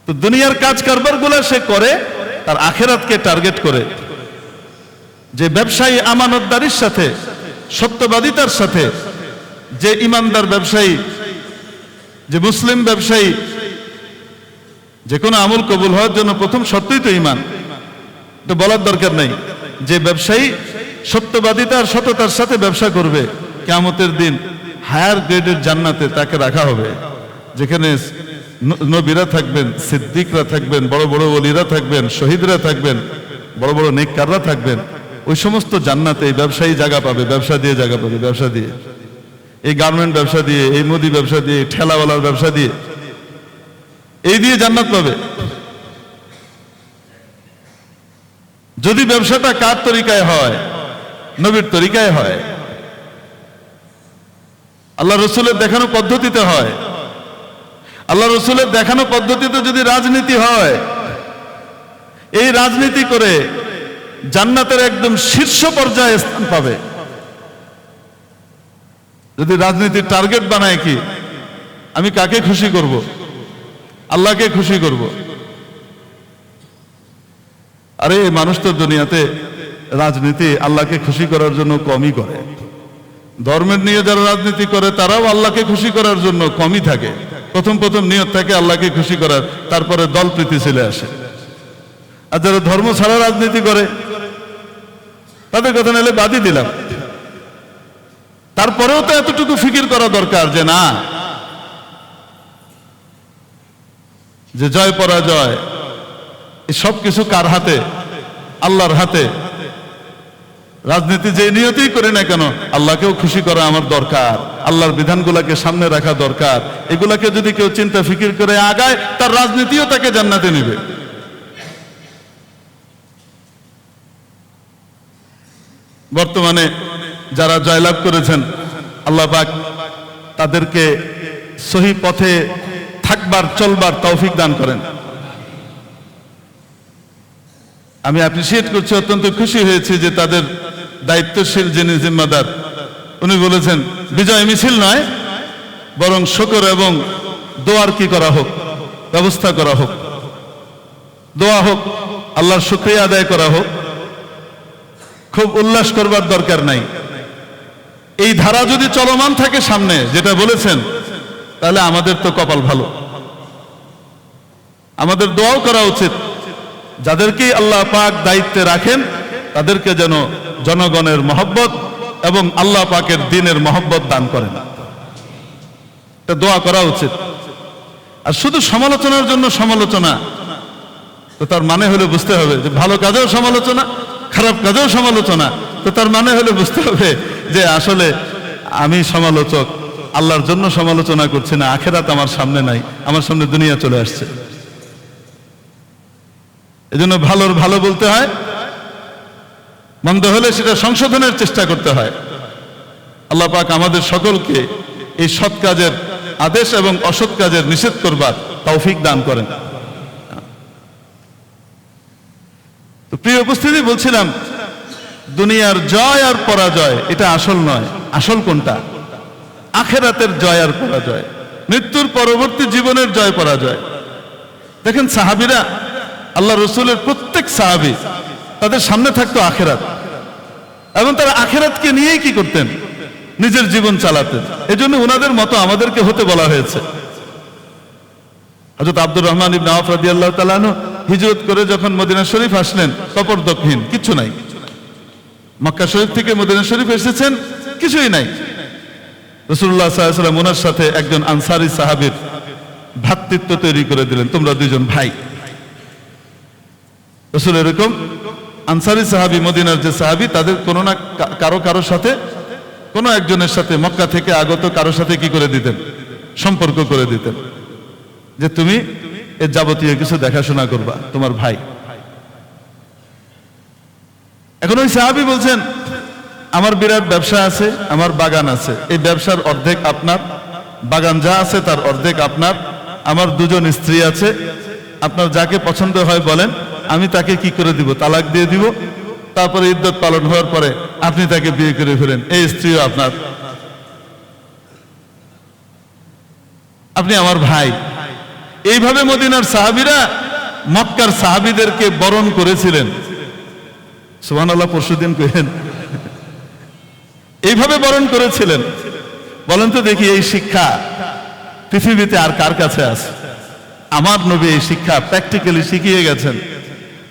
তো দুনিয়ার কাজ কারবার গুলা সে করে তার আখিরাতকে টার্গেট করে। যে ব্যবসায়ী আমানতদারির সাথে, সত্যবাদিতার সাথে, যে ইমানদার ব্যবসায়ী, যে মুসলিম ব্যবসায়ী, যে কোনো আমল কবুল হওয়ার জন্য প্রথম শর্তই তো ঈমান, তো বলার দরকার নাই। যে ব্যবসায়ী সত্যবাদিতার সততার সাথে ব্যবসা করবে, কিয়ামতের দিন হায়ার গ্রেডের জান্নাতে তাকে রাখা হবে, যেখানে নবীরা থাকবেন, সিদ্দিকরা থাকবেন, বড় বড় ওলিরা থাকবেন, শহীদরা থাকবেন, বড় বড় নেককাররা থাকবেন। ওই সমস্ত জান্নাতে এই ব্যবসায়ী জায়গা পাবে, ব্যবসা দিয়ে জায়গা পাবে, ব্যবসা দিয়ে, এই গার্মেন্ট ব্যবসা দিয়ে, এই মুদি ব্যবসা দিয়ে, ঠেলাওয়ালার ব্যবসা দিয়ে, এই দিয়ে জান্নাত পাবে। যদি ব্যবসাটা কার তরিকায় হয়? নবীর তরিকায় হয়, আল্লাহ রসুলের দেখানো পদ্ধতিতে হয়। আল্লাহ রসুলের দেখানো পদ্ধতিতে যদি রাজনীতি হয়, এই রাজনীতি করে জান্নাতের একদম শীর্ষ পর্যায়ে স্থান পাবে। যদি রাজনীতির টার্গেট বানায় কি, আমি কাকে খুশি করব? আল্লাহকে খুশি করব। আরে মানুষ তো দুনিয়াতে রাজনীতি আল্লাহকে খুশি করার জন্য কমই করে। ধর্মের নিয়ে যারা রাজনীতি করে তারাও আল্লাহকে খুশি করার জন্য কমই থাকে। প্রথম নিয়ত থাকে আল্লাহকে খুশি করার, তারপরে দলপ্রীতি চলে আসে। আর যারা ধর্ম ছাড়া রাজনীতি করে তাদের কথা নিলে বাদই দিলাম। তারপরেও তো এতটুকু ফিকির করা দরকার যে না, যে জয় পরাজয়, এই সব কিছু কার হাতে? আল্লাহর হাতে। রাজনীতি যে নিয়তেই করি না কেন, আল্লাহকেও খুশি করা আমার দরকার, আল্লাহর বিধানগুলোকে সামনে রাখা দরকার। এগুলাকে যদি কেউ চিন্তা ফিকির করে আগায়, তার রাজনীতিও তাকে জান্নাতে নিবে। বর্তমানে যারা জয়লাভ করেছেন, আল্লাহ পাক তাদেরকে সহি পথে থাকবার চলবার তৌফিক দান করেন। আমি অ্যাপ্রিসিয়েট করছি, অত্যন্ত খুশি হয়েছি যে তাদের দায়িত্বশীল যিনি জিম্মাদার, উনি বলেছেন বিজয় মিছিল নয়, বরং শুকর এবং দোয়ার কি করা হোক, ব্যবস্থা করা হোক, দোয়া হোক, আল্লাহর শুকরিয়া আদায় করা হোক। খুব উল্লাস করবার দরকার নাই। এই ধারা যদি চলমান থাকে সামনে, যেটা বলেছেন, তাহলে আমাদের তো কপাল ভালো। আমাদের দোয়াও করা উচিত, যাদেরকে আল্লাহ পাক দায়িত্বে রাখেন তাদেরকে যেন জনগণের মহব্বত এবং আল্লাহ পাকের দ্বীনের মহব্বত দান করেন। এটা দোয়া করা উচিত। আর শুধু সমালোচনার জন্য সমালোচনা, তো তার মানে হলে বুঝতে হবে যে ভালো কাজেও সমালোচনা, খারাপ কাজেও সমালোচনা, তো তার মানে হলে বুঝতে হবে যে আসলে আমি সমালোচক, আল্লাহর জন্য সমালোচনা করছি না, আখেরাত আমার সামনে নাই, আমার সামনে দুনিয়া চলে আসছে। এজন্য ভালোর ভালো বলতে হয়, মন্দ হলে সেটা সংশোধনের চেষ্টা করতে হয়। আল্লাহ পাক আমাদের সকলকে এই সৎ কাজের আদেশ এবং অসৎ কাজের নিষেধ করবার তৌফিক দান করেন। তো প্রিয় উপস্থিতি, বলছিলাম দুনিয়ার জয় আর পরাজয় এটা আসল নয়। আসল কোনটা? আখেরাতের জয় আর পরাজয়, মৃত্যুর পরবর্তী জীবনের জয় পরাজয়। দেখেন সাহাবীরা, আল্লাহ রসুলের প্রত্যেক সাহাবী, তাদের সামনে থাকতো আখেরাত, এবং তারা আখেরাতকে নিয়েই কি করতেন? নিজের জীবন চালাতেন। এজন্য ওনাদের মতো আমাদেরকে হতে বলা হয়েছে। হযরত আব্দুর রহমান ইবনে আওফ রাদিয়াল্লাহু তাআলা আনহু হিজরত করে যখন মদিনা শরীফ আসলেন, কবর দক্ষিণ কিছু নাই। মক্কা শরীফ থেকে মদিনা শরীফ এসেছেন, কিছুই নাই। রাসূলুল্লাহ সাল্লাল্লাহু আলাইহি ওয়াসাল্লাম ওনার সাথে একজন আনসারী সাহাবীর ভ্রাতৃত্ব তৈরি করে দিলেন, তোমরা দুইজন ভাই। রাসূল এরকম আনসারী সাহাবী, মদিনার যে সাহাবী, তাদের কোনো না কারো সাথে, কোনো একজনের সাথে, মক্কা থেকে আগত কারোর সাথে কি করে দিতেন? সম্পর্ক করে দিতেন যে তুমি এর যাবতীয় কিছু দেখাশোনা করবা, তোমার ভাই। এখন ওই সাহাবী বলছেন, আমার বিরাট ব্যবসা আছে, আমার বাগান আছে, এই ব্যবসার অর্ধেক আপনার, বাগান যা আছে তার অর্ধেক আপনার, আমার দুজন স্ত্রী আছে, আপনার যাকে পছন্দ হয় বলেন, আমি তাকে কি করে দিব? তালাক দিয়ে দিব। তারপরে ইদ্যত পালন হওয়ার পরে আপনি তাকে বিয়ে করে ফেলেন, এই স্ত্রীও আপনার, আপনি আমার ভাই। এইভাবে মদিনার সাহাবীরা মক্কার সাহাবীদেরকে বরণ করেছিলেন। সুবহানাল্লাহ, পরশুদিন কইলেন, এইভাবে বরণ করেছিলেন। বলেন তো দেখি, এই শিক্ষা পৃথিবীতে আর কার কাছে আছে? আমার নবী এই শিক্ষা প্র্যাকটিক্যালি শিখিয়ে গেছেন।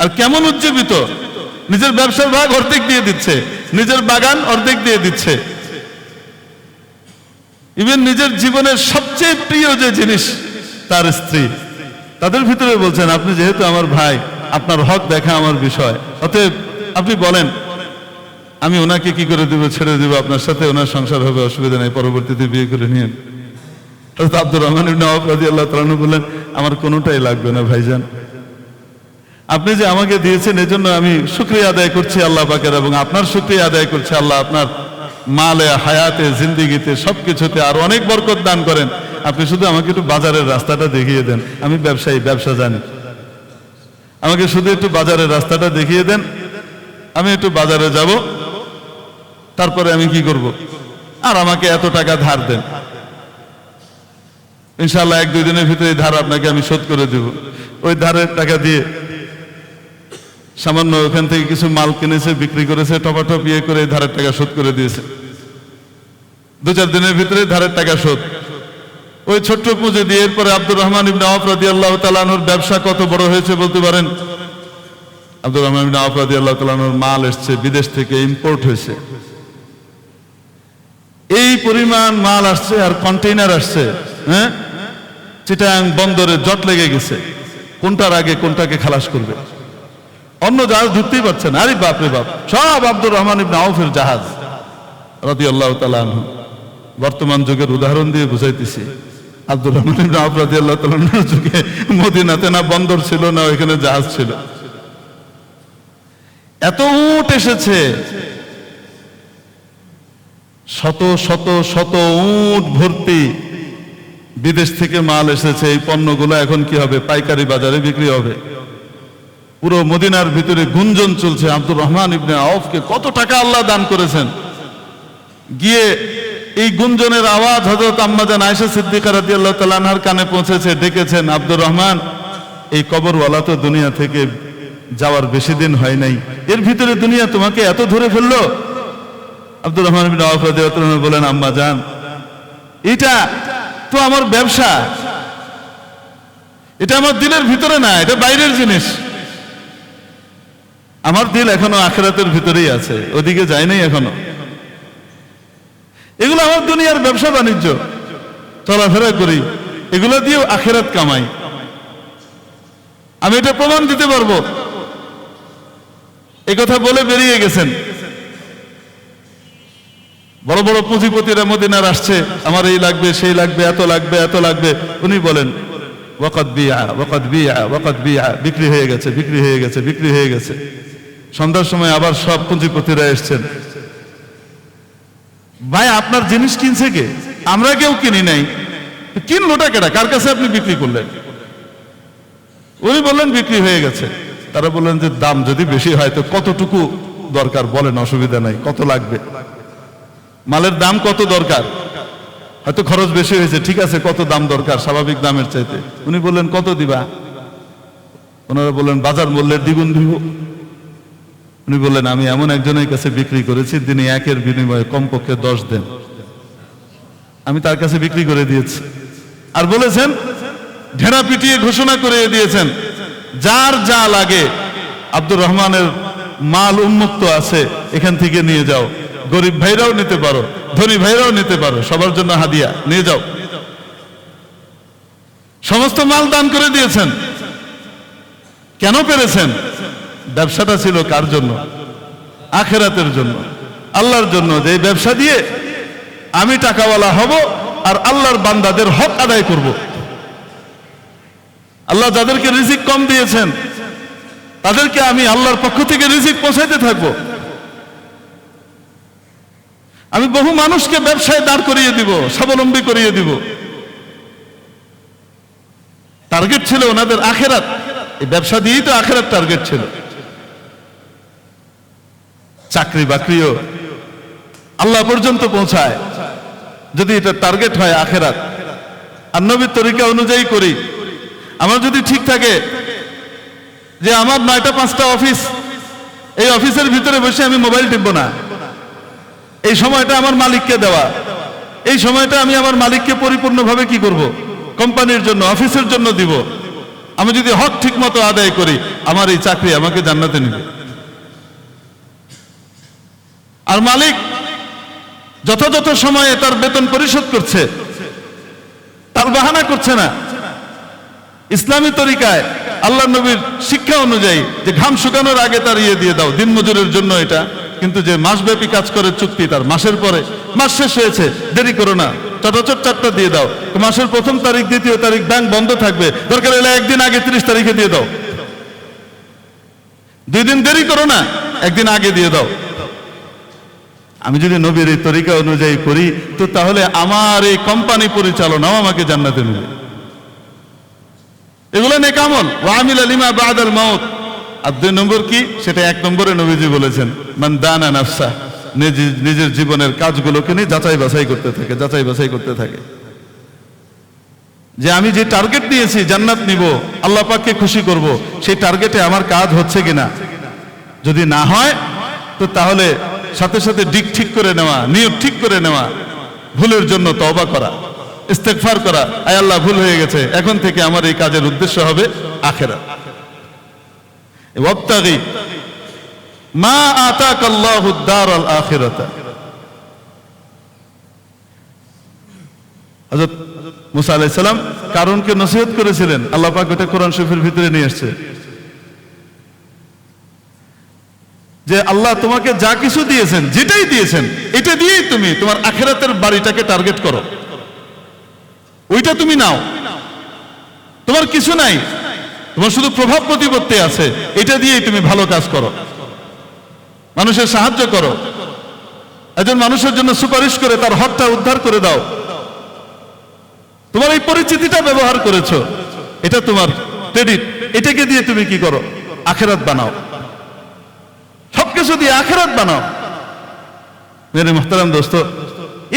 আর কেমন উজ্জীবিত! নিজের ব্যবসার ভাগ অর্ধেক দিয়ে দিচ্ছে, নিজের বাগান অর্ধেক দিয়ে দিচ্ছে, ইভেন নিজের জীবনের সবচেয়ে প্রিয় যে জিনিস তার স্ত্রী, তাদের ভিতরে বলছেন, আপনি যেহেতু আমার ভাই, আপনার হক দেখা আমার বিষয়, অতএব আপনি বলেন, আমি ওনাকে কি করে দিব? ছেড়ে দিব, আপনার সাথে ওনার সংসার হবে, অসুবিধা নেই, পরবর্তীতে বিয়ে করে নিয়েন। হযরত আব্দুর রহমান ইবনে আওফ রাদিয়াল্লাহু তাআলা আনহু বললেন, আমার কোনোটাই লাগবে না ভাইজান, আপনি যে আমাকে দিয়েছেন এজন্য আমি শুকরিয়া আদায় করছি আল্লাহ পাকের, এবং আপনার শুকরিয়া আদায় করছি, আল্লাহ আপনার মালে, হায়াতে, জিন্দেগিতে, সবকিছুতে আরো অনেক বরকত দান করেন। আপনি শুধু আমাকে একটু বাজারের রাস্তাটা দেখিয়ে দেন, আমি ব্যবসায়ী, ব্যবসা জানি, আমাকে শুধু একটু বাজারের রাস্তাটা দেখিয়ে দেন, আমি একটু বাজারে যাব, তারপরে আমি কি করব, আর আমাকে এত টাকা ধার দেন, ইনশাআল্লাহ 1-2 দিনের ভিতরে ধার আপনাকে আমি শোধ করে দেব। ওই ধারের টাকা দিয়ে সামান্য ওখান থেকে কিছু মাল কিনেছে, বিক্রি করেছে, টপাটপ ইয়ে করে ধারের টাকা শোধ করে দিয়েছে। 2-4 দিনের ভিতরে ধারের টাকা শোধ। ওই ছোট্ট পুঁজি দিয়ে এরপরে আব্দুর রহমান ইবনে আওফ রাদিয়াল্লাহু তাআলা আনহুর ব্যবসা কত বড় হয়েছে বলতে পারেন? আব্দুর রহমান ইবনে আওফ রাদিয়াল্লাহু তাআলা আনহুর মাল এসছে বিদেশ থেকে, ইম্পোর্ট হয়েছে, এই পরিমাণ মাল আসছে আর কন্টেইনার আসছে, হ্যাঁ, চিটাং বন্দরে জট লেগে গেছে। কোনটার আগে কোনটাকে খালাস করবে। অন্য জাহাজ ঢুকতেই পারছে না। আরে বাপরে বাপ, সব আব্দুর রহমান ইবনে আউফের জাহাজ রাদিয়াল্লাহু তাআলা আনহু। বর্তমান যুগের উদাহরণ দিয়ে বুঝাইতেছি, আব্দুর রহমান ইবনে আউফ রাদিয়াল্লাহু তাআলা আনহুর যুগে মদিনাতে না বন্দর ছিল না ওইখানে জাহাজ ছিল। এত উট এসেছে, শত শত শত উট ভর্তি বিদেশ থেকে মাল এসেছে। এই পণ্যগুলো এখন কি হবে? পাইকারি বাজারে বিক্রি হবে। পুরো মদিনার ভিতরে গুঞ্জন চলছে আব্দুর রহমান ইবনে আউফকে কত টাকা আল্লাহ দান করেছেন। গিয়ে এই গুঞ্জনের আওয়াজ হযরত আম্মা জান আয়েশা সিদ্দিকা রাদিয়াল্লাহু তাআলা আনহার কানে পৌঁছেছে। ডেকেছেন, আব্দুর রহমান, এই কবরওয়ালা তো দুনিয়া থেকে যাওয়ার বেশি দিন হয় নাই, এর ভিতরে দুনিয়া তোমাকে এত ধরে ফেললো। আব্দুর রহমান ইবনে আউফ রাদিয়াল্লাহু তাআলা বলেন, আম্মা জান, এটা তো আমার ব্যবসা, এটা আমার দিলের ভিতরে না, এটা বাইরের জিনিস। আমার দিল এখনো আখিরাতের ভিতরেই আছে, ওদিকে যায় নাই এখনো। এগুলো আমার দুনিয়ার ব্যবসা বাণিজ্য, চলাফেরা করি, এগুলো দিয়েও আখিরাত কামাই। আমি এটা প্রমাণ দিতে পারবো। এই কথা বলে বেরিয়ে গেছেন। বড় বড় পুঁজিপতিরা মদিনার আসছে, আমার এই লাগবে, সেই লাগবে, এত লাগবে, এত লাগবে। উনি বলেন, ওয়াকাদ বিয়া ওয়াকাদ বিয়া ওয়াকাদ বিয়া, বিক্রি হয়ে গেছে, বিক্রি হয়ে গেছে, বিক্রি হয়ে গেছে। সন্ধ্যার সময় আবার সব পুঁজিপতিরা এসছেন। ভাই, আপনার জিনিস কিনছে কে? আমরা কেউ কিনি নাই। কিনলোটা কেটা? কার কাছে আপনি বিক্রি করলেন? উনি বললেন বিক্রি হয়ে গেছে। তারা বললেন যে দাম যদি বেশি হয় তো কতটুকু দরকার বলেন, অসুবিধা নাই, কত লাগবে? মালের দাম কত দরকার? হয়তো খরচ বেশি হয়েছে, ঠিক আছে, কত দাম দরকার স্বাভাবিক দামের চাইতে? উনি বললেন কত দিবা? ওনারা বললেন বাজার মূল্যের দ্বিগুণ দিব। উনি বললেন আমি এমন একজনের কাছে বিক্রি করেছি তিনি একের বিনিময়ে কমপক্ষে 10 দেন, আমি তার কাছে বিক্রি করে দিয়েছি। আর বলেছেন, ঢেড়া পিটিয়ে ঘোষণা করে দিয়েছেন, যার যা লাগে আব্দুর রহমানের মাল উন্মুক্ত আছে, এখান থেকে নিয়ে যাও। গরিব ভাইরাও নিতে পারো, ধনী ভাইরাও নিতে পারো, সবার জন্য হাদিয়া নিয়ে যাও। সমস্ত মাল দান করে দিয়েছেন। কেন পেরেছেন? ব্যবসাটা ছিল কার জন্য? আখিরাতের জন্য, আল্লাহর জন্য। যে ব্যবসা দিয়ে আমি টাকাওয়ালা হব আর আল্লাহর বান্দাদের হক আদায় করব। আল্লাহ যাদেরকে রিজিক কম দিয়েছেন তাদেরকে আমি আল্লাহর পক্ষ থেকে রিজিক পৌঁছাইতে থাকবো। আমি বহু মানুষকে ব্যবসায় দাঁড় করিয়ে দিব, স্বাবলম্বী করিয়ে দিব। টার্গেট ছিল ওনাদের আখিরাত। এই ব্যবসা দিয়েই তো আখিরাত টার্গেট ছিল। চাকরি বাকরিও আল্লাহ পর্যন্ত পৌঁছায় যদি এটা টার্গেট হয় আখিরাত। আর নবীর তরিকা অনুযায়ী করি। আমার যদি ঠিক থাকে যে আমার 9টা 5টা অফিস, এই অফিসের ভিতরে বসে আমি মোবাইল টিপব না, এই সময়টা আমার মালিককে দেওয়া, এই সময়টা আমি আমার মালিককে পরিপূর্ণভাবে কি করব? কোম্পানির জন্য, অফিসের জন্য দিব। আমি যদি হক ঠিক মতো আদায় করি, আমার এই চাকরি আমাকে জান্নাতে নিবে। আর মালিক যথাযথ সময়ে তার বেতন পরিশোধ করছে, তার বাহানা করছে না। ইসলামী তরিকায় আল্লাহ নবীর শিক্ষা অনুযায়ী যে ঘাম শুকানোর আগে তার ইয়ে দিয়ে দাও, দিন মজুরের জন্য এটা। কিন্তু যে মাসব্যাপী কাজ করে চুক্তি, তার মাসের পরে, মাস শেষ হয়েছে, দেরি করো না, চটাচট 4টা দিয়ে দাও। মাসের 1ম তারিখ 2য় তারিখ ব্যাংক বন্ধ থাকবে, দরকার হলে একদিন আগে 30 তারিখে দিয়ে দাও। 2 দিন দেরি করো না, একদিন আগে দিয়ে দাও। আমি যদি নবীর এই তরিকা অনুযায়ী করি তো তাহলে আমার এই কোম্পানি পরিচালনাও আমাকে জান্নাতে নেবে। এগুলো নেক আমল। ওয়ামিলা লিমা বাদাল মাউত। আর 2 নম্বর কি? সেটা 1 নম্বরে নবীজি বলেছেন, মান দানা নাফসা, নিজের জীবনের কাজগুলোকে নিয়ে যাচাই বাছাই করতে থাকে, যাচাই বাছাই করতে থাকে। যে আমি যে টার্গেট নিয়েছি জান্নাত নিব, আল্লাহ পাককে খুশি করব, সেই টার্গেটে আমার কাজ হচ্ছে কিনা। যদি না হয় তো তাহলে সাথে সাথে দিক ঠিক করে নেওয়া, নিয়ত ঠিক করে নেওয়া, ভুলের জন্য তওবা করা, ইস্তেগফার করা, আয় আল্লাহ ভুল হয়ে গেছে, এখন থেকে আমার এই কাজের উদ্দেশ্য হবে আখিরাত। ওয়াবতাগি মা আতাকাল্লাহু দারাল আখিরাতা। হযরত মুসা আলাইহিস সালাম কারুনকে নসিহত করেছিলেন, আল্লাহ পাক ওটা কোরআন শরীফের ভিতরে নিয়ে এসেছে যে আল্লাহ তোমাকে যা কিছু দিয়েছেন, যেটাই দিয়েছেন, এটা দিয়েই তুমি তোমার আখিরাতের বাড়িটাকে টার্গেট করো, ওইটা তুমি নাও। তোমার কিছু নাই, তোমার শুধু প্রভাব প্রতিপত্তি আছে, এটা দিয়েই তুমি ভালো কাজ করো, মানুষের সাহায্য করো, একজন মানুষের জন্য সুপারিশ করে তার হকটা উদ্ধার করে দাও। তোমার এই পরিচিতিটা ব্যবহার করেছো, এটা তোমার ক্রেডিট, এটাকে দিয়ে তুমি কি করো? আখিরাত বানাও, সবকিছু দিয়ে আখিরাত বানাও। মেরে মুহতারাম দোস্ত,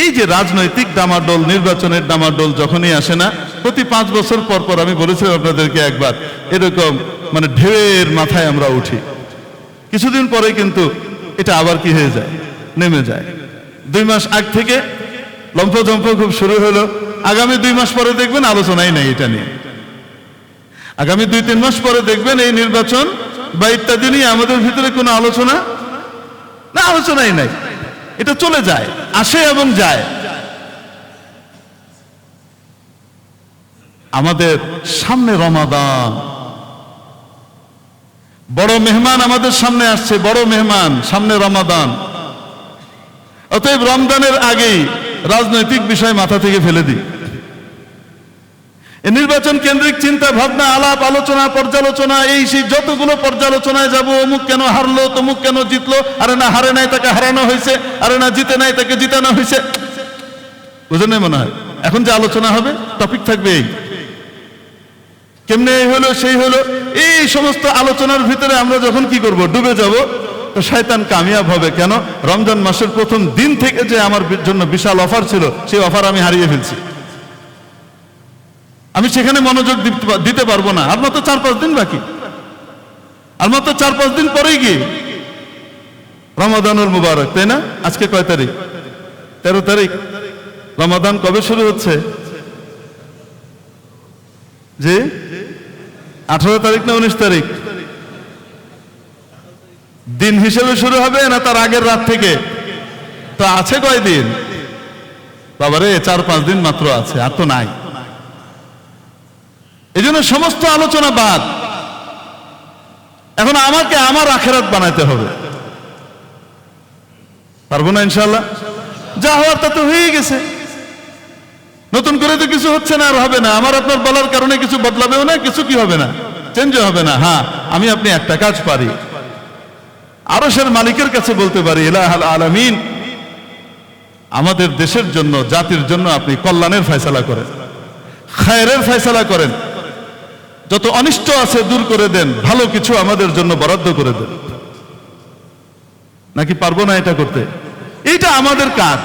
এই যে রাজনৈতিক ডামাডোল, নির্বাচনের ডামাডোল যখনই আসে না, প্রতি 5 বছর পর পর আমি বলেছিলাম আপনাদেরকে একবার, এরকম মানে ঢেউয়ের মাথায় আমরা উঠি, কিছুদিন পরে কিন্তু এটা আবার কি হয়ে যায়? নেমে যায়। 2 মাস আগ থেকে লম্ফঝম্প খুব শুরু হলো, আগামী 2 মাস পরে দেখবেন আলোচনাই নেই এটা নিয়ে, আগামী 2-3 মাস পরে দেখবেন এই নির্বাচন বা ইত্যাদি নিয়ে আমাদের ভিতরে কোনো আলোচনা না, আলোচনাই নাই, এটা চলে যায়, আসে এবং যায়। আমাদের সামনে রমাদান, বড় মেহমান আমাদের সামনে আসছে, বড় মেহমান সামনে রমাদান। অতএব রমজানের আগেই রাজনৈতিক বিষয় মাথা থেকে ফেলে দিই। এই নির্বাচন কেন্দ্রিক চিন্তা ভাবনা, আলাপ আলোচনা, পর্যালোচনা, এই সেই যতগুলো পর্যালোচনায় যাব, অমুক কেন হারলো, তমুক কেন জিতলো, আরে না হারে নাই তাকে হারানো হয়েছে, আরে না জিতে নাই তাকে জিতানো হয়েছে, বুঝেন মনে হয়। এখন যে আলোচনা হবে, টপিক থাকবে এই কেমনে এই হলো সেই হলো, এই সমস্ত আলোচনার ভিতরে আমরা যখন কি করব? ডুবে যাব। তো শয়তান কামিয়াব হবে কেন? রমজান মাসের প্রথম দিন থেকে যে আমার জন্য বিশাল অফার ছিল, সেই অফার আমি হারিয়ে ফেলছি, আমি সেখানে মনোযোগ দিতে পারবো না। আর মাত্র 4-5 দিন বাকি, আর মাত্র 4-5 দিন পরেই গিয়ে রমাদানুল মুবারক, তাই না? আজকে কয় তারিখ? 13 তারিখ। রমাদান কবে শুরু হচ্ছে? যে 18 তারিখ না 19 তারিখ? দিন হিসেবে শুরু হবে না তার আগের রাত থেকে? তো আছে কয় দিন? বাবারে 4-5 দিন মাত্র আছে, আর তো নাই। এই জন্য সমস্ত আলোচনা বাদ। এখন আমাকে আমার আখিরাত বানাইতে হবে, পারবো না ইনশাআল্লাহ? যা হওয়ার তা তো হয়ে গেছে, নতুন করে তো কিছু হচ্ছে না, আর হবে না। আমার আপনার বলার কারণে কিছু বদলাবেও না, কিছু কি হবে না, চেঞ্জ হবে না। হ্যাঁ, আমি আপনি একটা কাজ পারি, আরশের মালিকের কাছে বলতে পারি, ইলাহাল আলামিন, আমাদের দেশের জন্য, জাতির জন্য আপনি কল্যাণের ফয়সালা করেন, খায়রের ফয়সালা করেন, যত অনিষ্ট আছে দূর করে দেন, ভালো কিছু আমাদের জন্য বরাদ্দ করে দেন। নাকি পারবো না এটা করতে? এইটা আমাদের কাজ।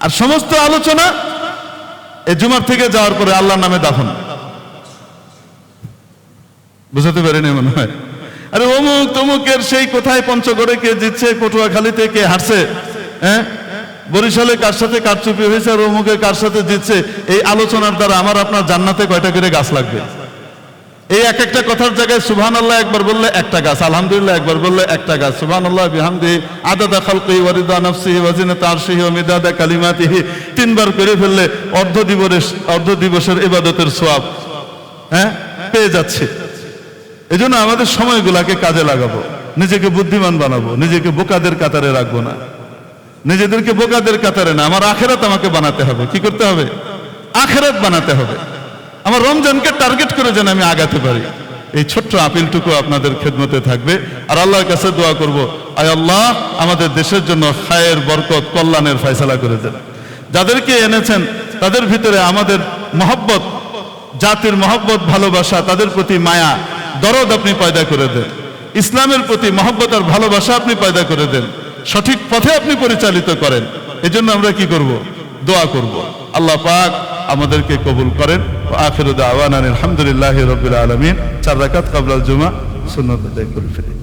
আর সমস্ত আলোচনা এই জুমার থেকে যাওয়ার পরে আল্লাহর নামে দাফন। বুঝাতে পারিনি মনে হয়? আরে অমুক তমুকের সেই কোথায় পঞ্চগড়ে কে জিতছে, পটুয়াখালীতে কে হারছে, হ্যাঁ, বরিশালে কার সাথে কারচুপি হয়েছে, আর অমুকে কার সাথে জিতছে, এই আলোচনার দ্বারা আমার আপনার জান্নাতে কয়টা করে গাছ লাগবে? এই এক একটা কথার জায়গায় সুবহানাল্লাহ একবার বললে একটা গাছ, আলহামদুলিল্লাহ একবার বললে একটা গাছ, সুবহানাল্লাহ বিহামদিহি আদাদা খালকিহি ওয়া রিদা নাফসিহি ওয়া জিনাতা আরশিহি ওয়া মিদাদা কালিমাতিহি 3 বার করে ফেললে অর্ধ দিবসের ইবাদতের সওয়াব পেয়ে যাচ্ছে। এজন্য আমাদের সময়গুলোকে কাজে লাগাবো, নিজেকে বুদ্ধিমান বানাবো, নিজেকে বোকাদের কাতারে রাখবো না, নিজেদেরকে বোকাদের কাতারে না। আমার আখিরাত আমাকে বানাতে হবে। কি করতে হবে? আখিরাত বানাতে হবে। আমার রমজানকে টার্গেট করে যেন আমি আগাতে পারি। এই ছোট্ট আপিলটুকু আপনাদের খেদমতে থাকবে। আর আল্লাহর কাছে দোয়া করব, আয় আল্লাহ আমাদের দেশের জন্য খায়ের, বরকত, কল্যাণের ফয়সালা করে দেন। যাদেরকে এনেছেন তাদের ভিতরে আমাদের মহব্বত, জাতির মহব্বত, ভালোবাসা, তাদের প্রতি মায়া, দরদ আপনি পয়দা করে দেন। ইসলামের প্রতি মহব্বত আর ভালোবাসা আপনি পয়দা করে দেন। সঠিক পথে আপনি পরিচালিত করেন। এজন্য আমরা কি করব? দোয়া করব। আল্লাহ পাক আমাদেরকে কবুল করেন। আখিরু দাওয়ানা আলহামদুলিল্লাহি রাব্বিল আলামিন। 4 রাকাত ক্বাবলাল জুমা সুন্নাত আদায় করে ফেলি।